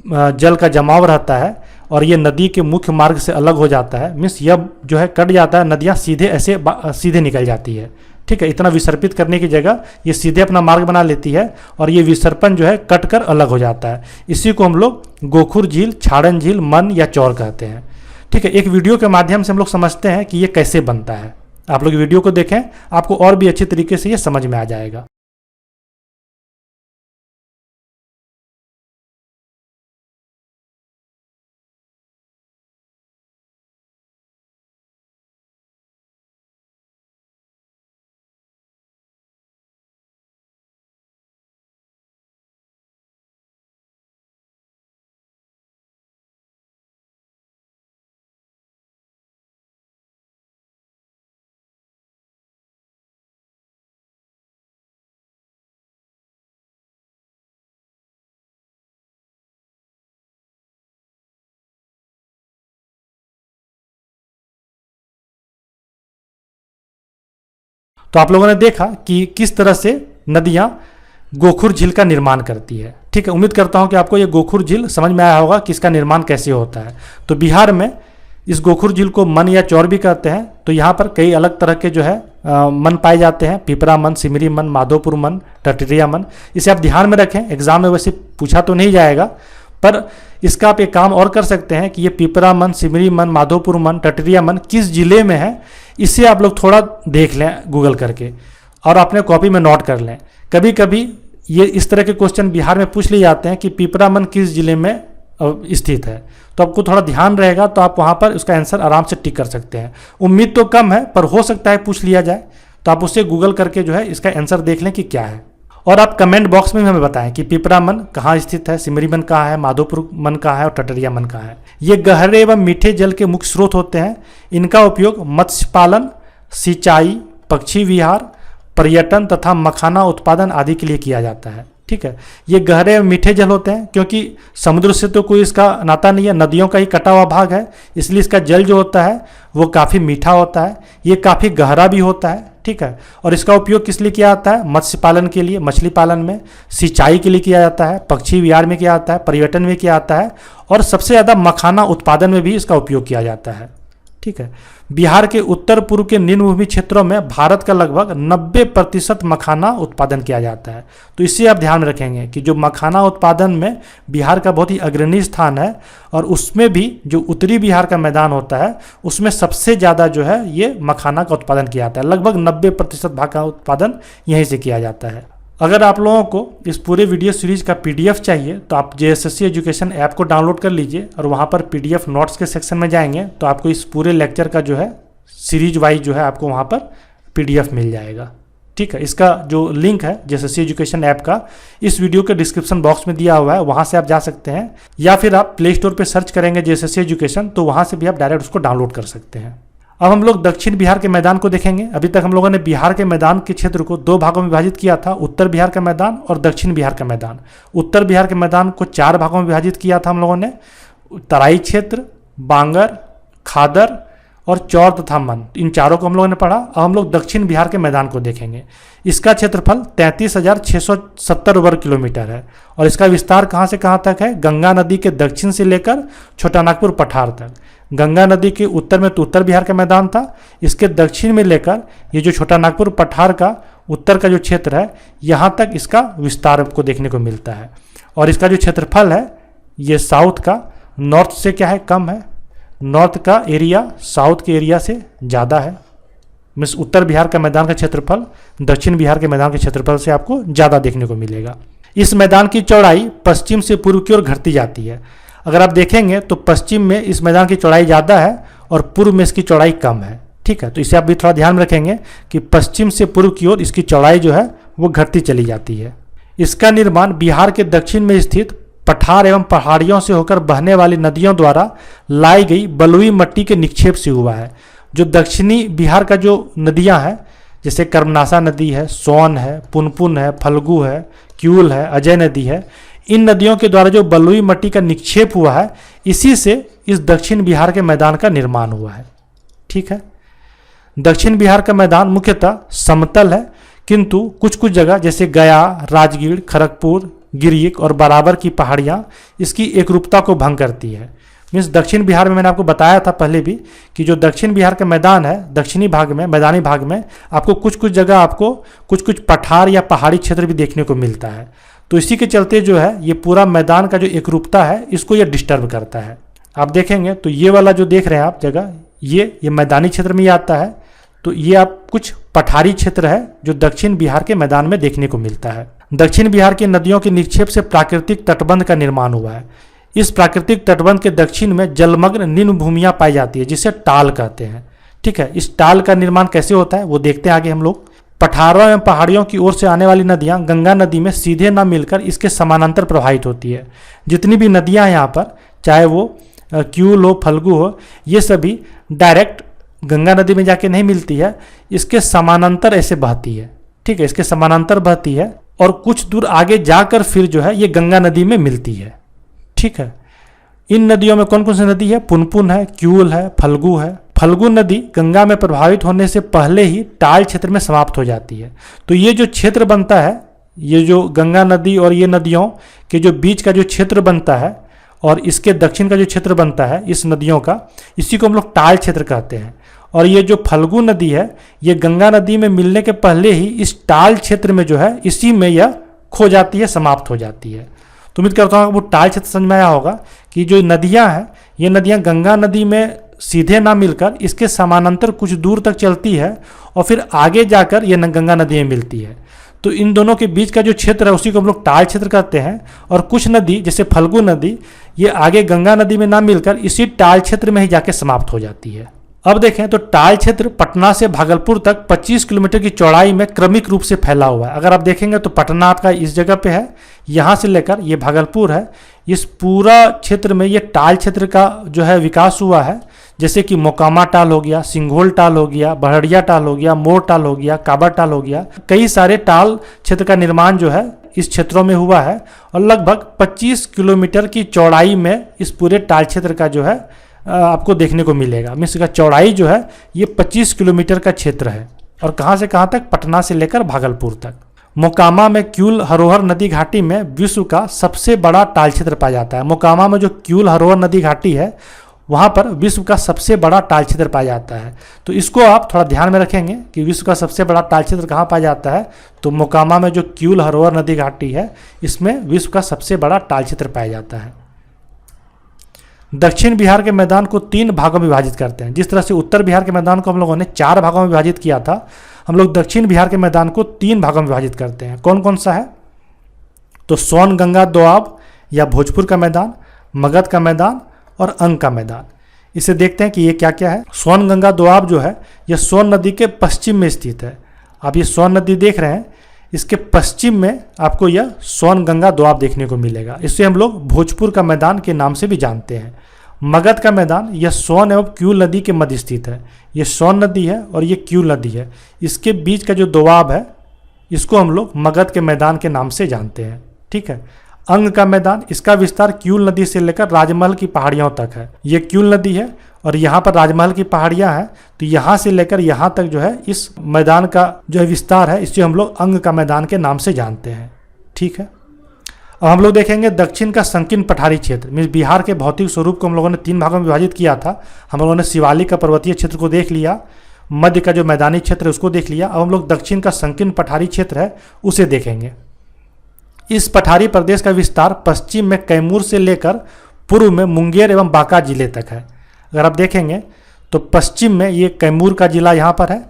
जल का जमाव रहता है और ये नदी के मुख्य मार्ग से अलग हो जाता है, मीन्स यह जो है कट जाता है, नदियाँ सीधे निकल जाती है। ठीक है। इतना विसर्पित करने की जगह ये सीधे अपना मार्ग बना लेती है और ये विसर्पण जो है कट कर अलग हो जाता है। इसी को हम लोग गोखुर झील, छाड़न झील, मन या चौर कहते हैं। ठीक है। एक वीडियो के माध्यम से हम लोग समझते हैं कि ये कैसे बनता है। आप लोग वीडियो को देखें, आपको और भी अच्छे तरीके से ये समझ में आ जाएगा। तो आप लोगों ने देखा कि किस तरह से नदियाँ गोखुर झील का निर्माण करती है। ठीक है, उम्मीद करता हूँ कि आपको ये गोखुर झील समझ में आया होगा कि इसका निर्माण कैसे होता है। तो बिहार में इस गोखुर झील को मन या चौर भी कहते हैं। तो यहाँ पर कई अलग तरह के जो है मन पाए जाते हैं, पिपरा मन, सिमरी मन, माधोपुर मन, टटरिया मन। इसे आप ध्यान में रखें, एग्जाम में वैसे पूछा तो नहीं जाएगा, पर इसका आप एक काम और कर सकते हैं कि ये पिपरा मन, सिमरी मन, माधोपुर मन, टटरिया मन किस जिले में है, इसे आप लोग थोड़ा देख लें गूगल करके और अपने कॉपी में नोट कर लें। कभी कभी ये इस तरह के क्वेश्चन बिहार में पूछ लिए जाते हैं कि पिपरा मन किस जिले में स्थित है, तो आपको थोड़ा ध्यान रहेगा तो आप वहाँ पर उसका आंसर आराम से टिक कर सकते हैं। उम्मीद तो कम है, पर हो सकता है पूछ लिया जाए, तो आप उससे गूगल करके जो है इसका आंसर देख लें कि क्या है। और आप कमेंट बॉक्स में भी हमें बताएं कि पिपरा मन कहाँ स्थित है, सिमरी मन कहाँ है, माधोपुर मन कहाँ है और टटरिया मन कहाँ है। ये गहरे एवं मीठे जल के मुख्य स्रोत होते हैं। इनका उपयोग मत्स्य पालन, सिंचाई, पक्षी विहार, पर्यटन तथा मखाना उत्पादन आदि के लिए किया जाता है। ठीक है, ये गहरे एवं मीठे जल होते हैं क्योंकि समुद्र से तो कोई इसका नाता नहीं है, नदियों का ही कटा हुआ भाग है, इसलिए इसका जल जो होता है वो काफ़ी मीठा होता है, ये काफ़ी गहरा भी होता है। ठीक है, और इसका उपयोग किस लिए किया जाता है? मत्स्य पालन के लिए, मछली पालन में, सिंचाई के लिए किया जाता है, पक्षी विहार में किया जाता है, पर्यटन में किया जाता है और सबसे ज़्यादा मखाना उत्पादन में भी इसका उपयोग किया जाता है। ठीक है, बिहार के उत्तर पूर्व के निम्न भूमि क्षेत्रों में भारत का लगभग 90% मखाना उत्पादन किया जाता है। तो इससे आप ध्यान रखेंगे कि जो मखाना उत्पादन में बिहार का बहुत ही अग्रणी स्थान है और उसमें भी जो उत्तरी बिहार का मैदान होता है उसमें सबसे ज़्यादा जो है ये मखाना का उत्पादन किया जाता है। लगभग 90% भाग का उत्पादन यहीं से किया जाता है। अगर आप लोगों को इस पूरे वीडियो सीरीज का पीडीएफ चाहिए तो आप जेएसएससी एजुकेशन ऐप को डाउनलोड कर लीजिए और वहाँ पर पीडीएफ नोट्स के सेक्शन में जाएंगे तो आपको इस पूरे लेक्चर का जो है सीरीज वाइज जो है आपको वहाँ पर पीडीएफ मिल जाएगा। ठीक है, इसका जो लिंक है जेएसएससी एजुकेशन ऐप का इस वीडियो के डिस्क्रिप्शन बॉक्स में दिया हुआ है, वहाँ से आप जा सकते हैं, या फिर आप प्ले स्टोर पर सर्च करेंगे जेएसएससी एजुकेशन तो वहाँ से भी आप डायरेक्ट उसको डाउनलोड कर सकते हैं। अब हम लोग दक्षिण बिहार के मैदान को देखेंगे। अभी तक हम लोगों ने बिहार के मैदान के क्षेत्र को दो भागों में विभाजित किया था, उत्तर बिहार का मैदान और दक्षिण बिहार का मैदान। उत्तर बिहार के मैदान को 4 भागों में विभाजित किया था हम लोगों ने, तराई क्षेत्र, बांगर, खादर और चौर तथा मन। इन चारों को हम लोगों ने पढ़ा। अब हम लोग दक्षिण बिहार के मैदान को देखेंगे। इसका क्षेत्रफल 33,670 वर्ग किलोमीटर है और इसका विस्तार कहाँ से कहाँ तक है? गंगा नदी के दक्षिण से लेकर छोटा नागपुर पठार तक। गंगा नदी के उत्तर में तो उत्तर बिहार का मैदान था, इसके दक्षिण में लेकर ये जो छोटा नागपुर पठार का उत्तर का जो क्षेत्र है यहाँ तक इसका विस्तार आपको देखने को मिलता है। और इसका जो क्षेत्रफल है ये साउथ का नॉर्थ से क्या है? कम है। नॉर्थ का एरिया साउथ के एरिया से ज़्यादा है। मीन्स उत्तर बिहार का मैदान का क्षेत्रफल दक्षिण बिहार के मैदान के क्षेत्रफल से आपको ज़्यादा देखने को मिलेगा। इस मैदान की चौड़ाई पश्चिम से पूर्व की ओर घटती जाती है। अगर आप देखेंगे तो पश्चिम में इस मैदान की चौड़ाई ज़्यादा है और पूर्व में इसकी चौड़ाई कम है। ठीक है, तो इसे आप भी थोड़ा ध्यान में रखेंगे कि पश्चिम से पूर्व की ओर इसकी चौड़ाई जो है वो घटती चली जाती है। इसका निर्माण बिहार के दक्षिण में स्थित पठार एवं पहाड़ियों से होकर बहने वाली नदियों द्वारा लाई गई बलुई मिट्टी के निक्षेप से हुआ है। जो दक्षिणी बिहार का जो नदियाँ हैं जैसे कर्मनासा नदी है, सोन है, पुनपुन है, फल्गु है, क्यूल है, अजय नदी है, इन नदियों के द्वारा जो बलुई मिट्टी का निक्षेप हुआ है इसी से इस दक्षिण बिहार के मैदान का निर्माण हुआ है। ठीक है, दक्षिण बिहार का मैदान मुख्यतः समतल है, किंतु कुछ कुछ जगह जैसे गया, राजगीर, खड़गपुर, गिरिक और बराबर की पहाड़ियाँ इसकी एकरूपता को भंग करती है। मीन्स दक्षिण बिहार में मैंने आपको बताया था पहले भी कि जो दक्षिण बिहार का मैदान है दक्षिणी भाग में, मैदानी भाग में आपको कुछ कुछ जगह आपको कुछ कुछ पठार या पहाड़ी क्षेत्र भी देखने को मिलता है। तो इसी के चलते जो है ये पूरा मैदान का जो एकरूपता है इसको ये डिस्टर्ब करता है। आप देखेंगे तो ये वाला जो देख रहे हैं आप जगह ये मैदानी क्षेत्र में ही आता है। तो ये आप कुछ पठारी क्षेत्र है जो दक्षिण बिहार के मैदान में देखने को मिलता है। दक्षिण बिहार की नदियों के निक्षेप से प्राकृतिक तटबंध का निर्माण हुआ है। इस प्राकृतिक तटबंध के दक्षिण में जलमग्न निम्न भूमियाँ पाई जाती है जिसे टाल कहते हैं। ठीक है, इस टाल का निर्माण कैसे होता है वो देखते हैं आगे हम लोग। पठारों एवं पहाड़ियों की ओर से आने वाली नदियाँ गंगा नदी में सीधे न मिलकर इसके समानांतर प्रवाहित होती है। जितनी भी नदियाँ हैं यहाँ पर चाहे वो क्यूल हो, फल्गु हो, ये सभी डायरेक्ट गंगा नदी में जाके नहीं मिलती है, इसके समानांतर ऐसे बहती है। ठीक है, इसके समानांतर बहती है और कुछ दूर आगे जाकर फिर जो है ये गंगा नदी में मिलती है। ठीक है, इन नदियों में कौन कौन सी नदी है? पुनपुन है, क्यूल है, फल्गु है। फल्गु नदी गंगा में प्रभावित होने से पहले ही टाल क्षेत्र में समाप्त हो जाती है। तो ये जो क्षेत्र बनता है ये जो गंगा नदी और ये नदियों के जो बीच का जो क्षेत्र बनता है और इसके दक्षिण का जो क्षेत्र बनता है इस नदियों का, इसी को हम लोग टाल क्षेत्र कहते हैं। और ये जो फल्गु नदी है ये गंगा नदी में मिलने के पहले ही इस टाल क्षेत्र में जो है इसी में यह खो जाती है, समाप्त हो जाती है। तो उम्मीद करता हूँ वो टाल क्षेत्र समझ में आया होगा कि जो नदियाँ हैं ये नदियाँ गंगा नदी में सीधे ना मिलकर इसके समानांतर कुछ दूर तक चलती है और फिर आगे जाकर ये गंगा नदी में मिलती है। तो इन दोनों के बीच का जो क्षेत्र है उसी को हम लोग टाल क्षेत्र कहते हैं। और कुछ नदी जैसे फल्गु नदी ये आगे गंगा नदी में ना मिलकर इसी टाल क्षेत्र में ही जाके समाप्त हो जाती है। अब देखें तो टाल क्षेत्र पटना से भागलपुर तक 25 किलोमीटर की चौड़ाई में क्रमिक रूप से फैला हुआ है। अगर आप देखेंगे तो पटना आपका इस जगह पे है, यहाँ से लेकर ये भागलपुर है, इस पूरा क्षेत्र में ये टाल क्षेत्र का जो है विकास हुआ है। जैसे कि मोकामा टाल हो गया, सिंघोल टाल हो गया, बहड़िया टाल हो गया, मोर टाल हो गया, काबर टाल हो गया, कई सारे टाल क्षेत्र का निर्माण जो है इस क्षेत्रों में हुआ है। और लगभग 25 किलोमीटर की चौड़ाई में इस पूरे टाल क्षेत्र का जो है आपको देखने को मिलेगा। मीन्स इसका चौड़ाई जो है ये 25 किलोमीटर का क्षेत्र है। और कहाँ से कहाँ तक? पटना से लेकर भागलपुर तक। मोकामा में क्यूल हरोहर नदी घाटी में विश्व का सबसे बड़ा टाल क्षेत्र पाया जाता है। मोकामा में जो क्यूल हरोहर नदी घाटी है वहाँ पर विश्व का सबसे बड़ा टाल क्षेत्र पाया जाता है। तो इसको आप थोड़ा ध्यान में रखेंगे कि विश्व का सबसे बड़ा टाल क्षेत्र कहाँ पाया जाता है। तो मोकामा में जो क्यूल हरोहर नदी घाटी है इसमें विश्व का सबसे बड़ा टाल क्षेत्र पाया जाता है। दक्षिण बिहार के मैदान को 3 भागों में विभाजित करते हैं। जिस तरह से उत्तर बिहार के मैदान को हम लोगों ने 4 भागों में विभाजित किया था, हम लोग दक्षिण बिहार के मैदान को 3 भागों में विभाजित करते हैं। कौन कौन सा है? तो सोन गंगा दोआब या भोजपुर का मैदान, मगध का मैदान और अंग का मैदान। इसे देखते हैं कि ये क्या क्या है। सोन गंगा दोआब जो है यह सोन नदी के पश्चिम में स्थित है। आप ये सोन नदी देख रहे हैं, इसके पश्चिम में आपको यह सोन गंगा दोआब देखने को मिलेगा। इसे हम लोग भोजपुर का मैदान के नाम से भी जानते हैं। मगध का मैदान यह सोन एवं क्यूल नदी के मध्य स्थित है। यह सोन नदी है और ये क्यूल नदी है, इसके बीच का जो दोआब है इसको हम लोग मगध के मैदान के नाम से जानते हैं। ठीक है। अंग का मैदान, इसका विस्तार क्यूल नदी से लेकर राजमहल की पहाड़ियों तक है। ये क्यूल नदी है और यहाँ पर राजमहल की पहाड़ियाँ हैं, तो यहाँ से लेकर यहाँ तक जो है इस मैदान का जो है विस्तार है, इसे हम लोग अंग का मैदान के नाम से जानते हैं। ठीक है। अब हम लोग देखेंगे दक्षिण का संकीर्ण पठारी क्षेत्र। मीन्स बिहार के भौतिक स्वरूप को हम लोगों ने 3 भागों में विभाजित किया था। हम लोगों ने शिवालिक का पर्वतीय क्षेत्र को देख लिया, मध्य का जो मैदानी क्षेत्र है उसको देख लिया। अब हम लोग दक्षिण का संकीर्ण पठारी क्षेत्र है उसे देखेंगे। इस पठारी प्रदेश का विस्तार पश्चिम में कैमूर से लेकर पूर्व में मुंगेर एवं बांका जिले तक है। अगर आप देखेंगे तो पश्चिम में ये कैमूर का जिला यहाँ पर है,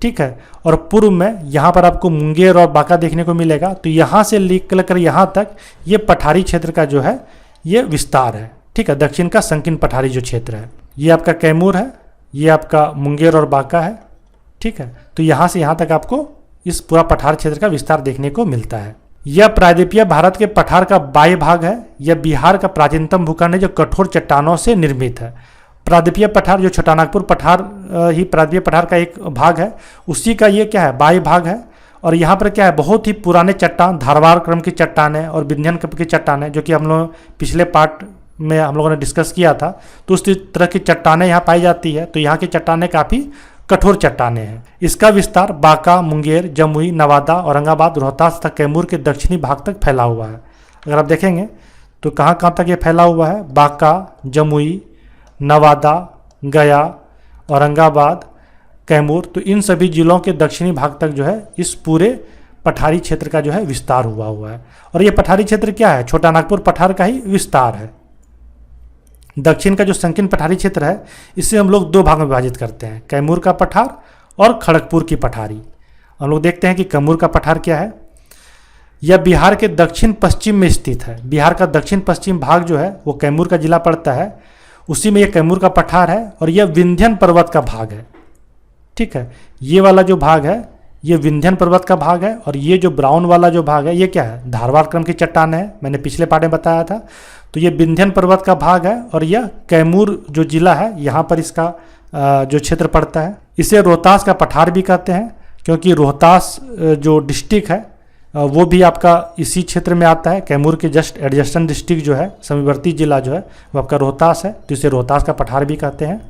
ठीक है, और पूर्व में यहाँ पर आपको मुंगेर और बांका देखने को मिलेगा। तो यहाँ से लेकर यहाँ तक ये पठारी क्षेत्र का जो है ये विस्तार है। ठीक है। दक्षिण का संकीर्ण पठारी जो क्षेत्र है ये आपका कैमूर है, ये आपका मुंगेर और बांका है। ठीक है। तो यहाँ से यहाँ तक आपको इस पूरा पठार क्षेत्र का विस्तार देखने को मिलता है। यह प्रायद्वीपीय भारत के पठार का बाह्य भाग है। यह बिहार का प्राचीनतम भूखंड है जो कठोर चट्टानों से निर्मित है। प्रायद्वीपीय पठार जो छोटानागपुर पठार ही प्रायद्वीपीय पठार का एक भाग है, उसी का ये क्या है, बाह्य भाग है। और यहाँ पर क्या है, बहुत ही पुराने चट्टान, धारवाड़ क्रम की चट्टानें और विंध्यन क्रम की चट्टानें, जो कि हम लोग पिछले पार्ट में हम लोगों ने डिस्कस किया था। तो उस तरह की चट्टानें यहाँ पाई जाती है। तो यहाँ की चट्टानें काफ़ी कठोर चट्टानें हैं। इसका विस्तार बांका, मुंगेर, जमुई, नवादा, औरंगाबाद, रोहतास तथा कैमूर के दक्षिणी भाग तक फैला हुआ है। अगर आप देखेंगे तो कहाँ कहाँ तक ये फैला हुआ है, बांका, जमुई, नवादा, गया, औरंगाबाद, कैमूर, तो इन सभी जिलों के दक्षिणी भाग तक जो है इस पूरे पठारी क्षेत्र का जो है विस्तार हुआ है। और ये पठारी क्षेत्र क्या है, छोटा नागपुर पठार का ही विस्तार है। दक्षिण का जो संकीर्ण पठारी क्षेत्र है इसे हम लोग 2 भागों में विभाजित करते हैं, कैमूर का पठार और खड़गपुर की पठारी। हम लोग देखते हैं कि कैमूर का पठार क्या है। यह बिहार के दक्षिण पश्चिम में स्थित है। बिहार का दक्षिण पश्चिम भाग जो है वो कैमूर का जिला पड़ता है, उसी में यह कैमूर का पठार है। और यह विंध्यन पर्वत का भाग है। ठीक है। ये वाला जो भाग है ये विंध्यन पर्वत का भाग है। और ये जो ब्राउन वाला जो भाग है ये क्या है, धारवाड़ क्रम की चट्टान है, मैंने पिछले पार्ट में बताया था। तो ये विंध्यन पर्वत का भाग है और यह कैमूर जो जिला है यहाँ पर इसका जो क्षेत्र पड़ता है। इसे रोहतास का पठार भी कहते हैं, क्योंकि रोहतास जो डिस्ट्रिक्ट है वो भी आपका इसी क्षेत्र में आता है। कैमूर के जस्ट एडजस्टेंट डिस्ट्रिक्ट जो है, समीवर्ती जिला जो है वो आपका रोहतास है, तो इसे रोहतास का पठार भी कहते हैं।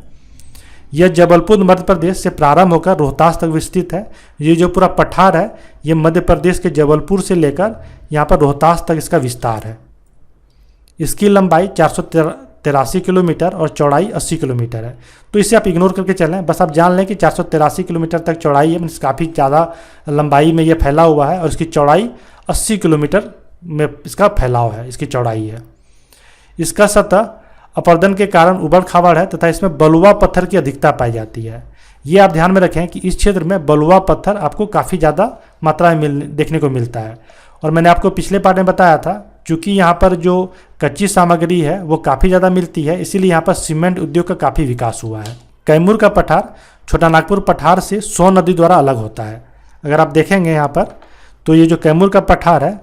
यह जबलपुर मध्य प्रदेश से प्रारंभ होकर रोहतास तक विस्तृत है। ये जो पूरा पठार है ये मध्य प्रदेश के जबलपुर से लेकर यहाँ पर रोहतास तक इसका विस्तार है। इसकी लंबाई 483 किलोमीटर और चौड़ाई 80 किलोमीटर है। तो इसे आप इग्नोर करके चलें, बस आप जान लें कि 483 किलोमीटर तक चौड़ाई है, मीन्स काफ़ी ज़्यादा लंबाई में ये फैला हुआ है और इसकी चौड़ाई 80 किलोमीटर में इसका फैलाव है, इसकी चौड़ाई है। इसका सतह अपरदन के कारण उबड़ खाबड़ है तथा इसमें बलुआ पत्थर की अधिकता पाई जाती है। ये आप ध्यान में रखें कि इस क्षेत्र में बलुआ पत्थर आपको काफ़ी ज़्यादा मात्रा में देखने को मिलता है। और मैंने आपको पिछले पार्ट में बताया था, चूँकि यहाँ पर जो कच्ची सामग्री है वो काफ़ी ज़्यादा मिलती है, इसीलिए यहाँ पर सीमेंट उद्योग का काफ़ी विकास हुआ है। कैमूर का पठार छोटा नागपुर पठार से सोन नदी द्वारा अलग होता है। अगर आप देखेंगे यहाँ पर तो ये जो कैमूर का पठार है,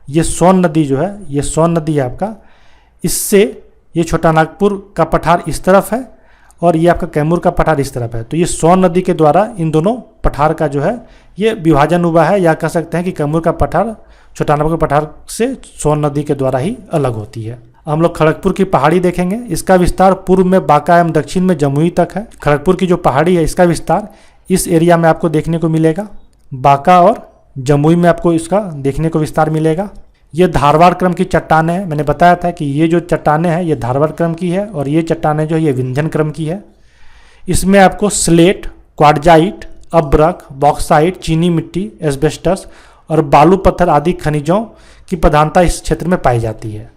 ये सोन नदी जो है, ये सोन नदी है आपका, इससे ये छोटा नागपुर का पठार इस तरफ है और ये आपका कैमूर का पठार इस तरफ है। तो ये सोन नदी के द्वारा इन दोनों पठार का जो है ये विभाजन हुआ है, या कह सकते हैं कि कैमूर का पठार छोटा नागपुर पठार से सोन नदी के द्वारा ही अलग होती है। हम लोग खड़गपुर की पहाड़ी देखेंगे। इसका विस्तार पूर्व में बांका एवं दक्षिण में जमुई तक है। खड़गपुर की जो पहाड़ी है इसका विस्तार इस एरिया में आपको देखने को मिलेगा। बांका और जमुई में आपको इसका देखने को विस्तार मिलेगा। ये धारवाड़ क्रम की चट्टानें हैं। मैंने बताया था कि ये जो चट्टानें हैं ये धारवाड़ क्रम की है और ये चट्टानें जो है ये विंध्यन क्रम की है। इसमें आपको स्लेट, क्वार्टजाइट, अब्रक, बॉक्साइट, चीनी मिट्टी, एस्बेस्टस और बालू पत्थर आदि खनिजों की प्रधानता इस क्षेत्र में पाई जाती है।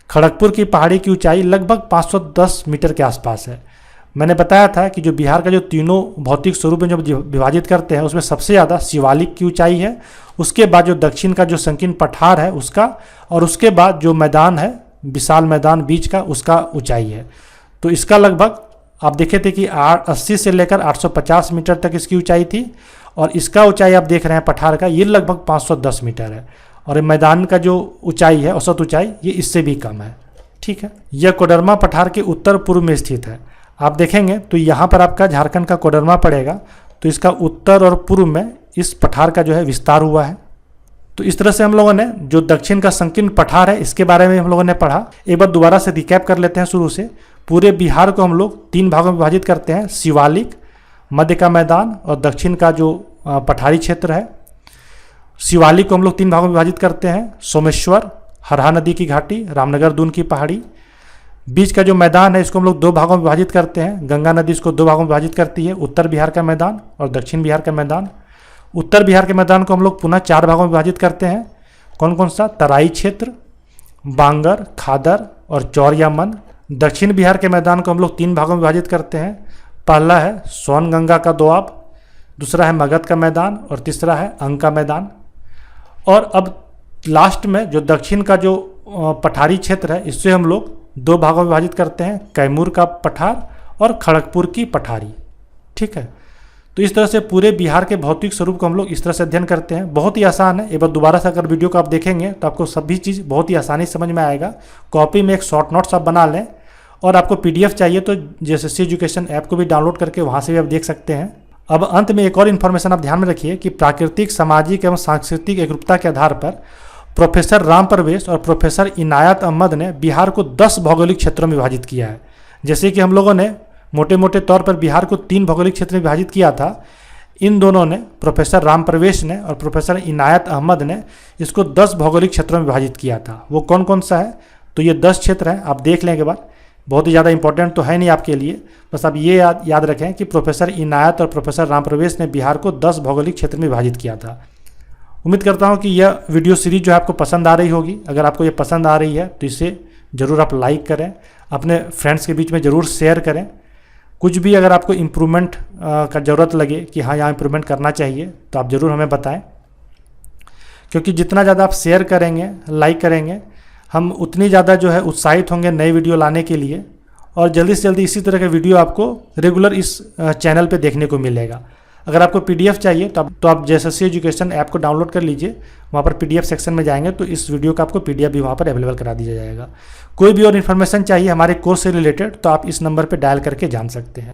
खड़गपुर की पहाड़ी की ऊंचाई लगभग 510 मीटर के आसपास है। मैंने बताया था कि जो बिहार का जो तीनों भौतिक स्वरूप में जो विभाजित करते हैं उसमें सबसे ज़्यादा शिवालिक की ऊंचाई है, उसके बाद जो दक्षिण का जो संकीर्ण पठार है उसका, और उसके बाद जो मैदान है विशाल मैदान बीच का उसका ऊंचाई है। तो इसका लगभग आप देखे थे कि 80 से लेकर 850 मीटर तक इसकी ऊंचाई थी, और इसका ऊंचाई आप देख रहे हैं पठार का ये लगभग 510 मीटर है, और मैदान का जो ऊंचाई है औसत ऊंचाई ये इससे भी कम है। ठीक है, यह कोडरमा पठार के उत्तर पूर्व में स्थित है। आप देखेंगे तो यहाँ पर आपका झारखंड का कोडरमा पड़ेगा, तो इसका उत्तर और पूर्व में इस पठार का जो है विस्तार हुआ है। तो इस तरह से हम लोगों ने जो दक्षिण का संकीर्ण पठार है इसके बारे में हम लोगों ने पढ़ा। एक बार दोबारा से रिकैप कर लेते हैं शुरू से। पूरे बिहार को हम लोग 3 भागों में विभाजित करते हैं, शिवालिक, मध्य का मैदान और दक्षिण का जो पठारी क्षेत्र है। शिवालिक को हम लोग 3 भागों में विभाजित करते हैं, सोमेश्वर, हरहा नदी की घाटी, रामनगर दून की पहाड़ी। बीच का जो मैदान है इसको हम लोग 2 भागों में विभाजित करते हैं, गंगा नदी इसको 2 भागों में विभाजित करती है, उत्तर बिहार का मैदान और दक्षिण बिहार का मैदान। उत्तर बिहार के मैदान को हम लोग पुनः 4 भागों में विभाजित करते हैं, कौन कौन सा, तराई क्षेत्र, बांगर, खादर और चौरियामन। दक्षिण बिहार के मैदान को हम लोग 3 भागों में विभाजित करते हैं, पहला है सोन गंगा का दोआब, दूसरा है मगध का मैदान और तीसरा है अंग का मैदान। और अब लास्ट में जो दक्षिण का जो पठारी क्षेत्र है इससे हम लोग 2 भागों में विभाजित करते हैं, कैमूर का पठार और खड़गपुर की पठारी। ठीक है, तो इस तरह से पूरे बिहार के भौतिक स्वरूप को हम लोग इस तरह से अध्ययन करते हैं। बहुत ही आसान है। एक बार दोबारा से अगर वीडियो को आप देखेंगे तो आपको सभी चीज़ बहुत ही आसानी से समझ में आएगा। कॉपी में एक शॉर्ट नोट्स आप बना लें, और आपको PDF चाहिए तो JSSC एजुकेशन ऐप को भी डाउनलोड करके वहाँ से भी आप देख सकते हैं। अब अंत में एक और इन्फॉर्मेशन आप ध्यान में रखिए कि प्राकृतिक, सामाजिक एवं सांस्कृतिक एकरूपता के आधार पर प्रोफेसर राम प्रवेश और प्रोफेसर इनायत अहमद ने बिहार को 10 भौगोलिक क्षेत्रों में विभाजित किया है। जैसे कि हम लोगों ने मोटे मोटे तौर पर बिहार को 3 भौगोलिक क्षेत्र में विभाजित किया था, इन दोनों ने, प्रोफेसर राम प्रवेश ने और प्रोफेसर इनायत अहमद ने, इसको 10 भौगोलिक क्षेत्रों में विभाजित किया था। वो कौन कौन सा है, तो ये 10 क्षेत्र हैं, आप देख लें एक बार। बहुत ही ज़्यादा इंपॉर्टेंट तो है नहीं आपके लिए, बस आप ये याद रखें कि प्रोफेसर इनायत और प्रोफेसर राम प्रवेश ने बिहार को 10 भौगोलिक क्षेत्र में विभाजित किया था। उम्मीद करता हूँ कि यह वीडियो सीरीज जो है आपको पसंद आ रही होगी। अगर आपको ये पसंद आ रही है तो इसे ज़रूर आप लाइक करें, अपने फ्रेंड्स के बीच में ज़रूर शेयर करें। कुछ भी अगर आपको इम्प्रूवमेंट का ज़रूरत लगे कि हाँ यहाँ इम्प्रूवमेंट करना चाहिए तो आप ज़रूर हमें बताएं, क्योंकि जितना ज़्यादा आप शेयर करेंगे, लाइक करेंगे, हम उतनी ज़्यादा जो है उत्साहित होंगे नए वीडियो लाने के लिए, और जल्दी से जल्दी इसी तरह का वीडियो आपको रेगुलर इस चैनल पे देखने को मिलेगा। अगर आपको PDF चाहिए तो आप JSSC एजुकेशन ऐप को डाउनलोड कर लीजिए, वहाँ पर PDF सेक्शन में जाएंगे तो इस वीडियो का आपको PDF भी वहाँ पर अवेलेबल करा दिया जाएगा। कोई भी और इन्फॉर्मेशन चाहिए हमारे कोर्स से रिलेटेड तो आप इस नंबर पर डायल करके जान सकते हैं।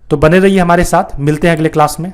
तो बने रहिए हमारे साथ, मिलते हैं अगले क्लास में।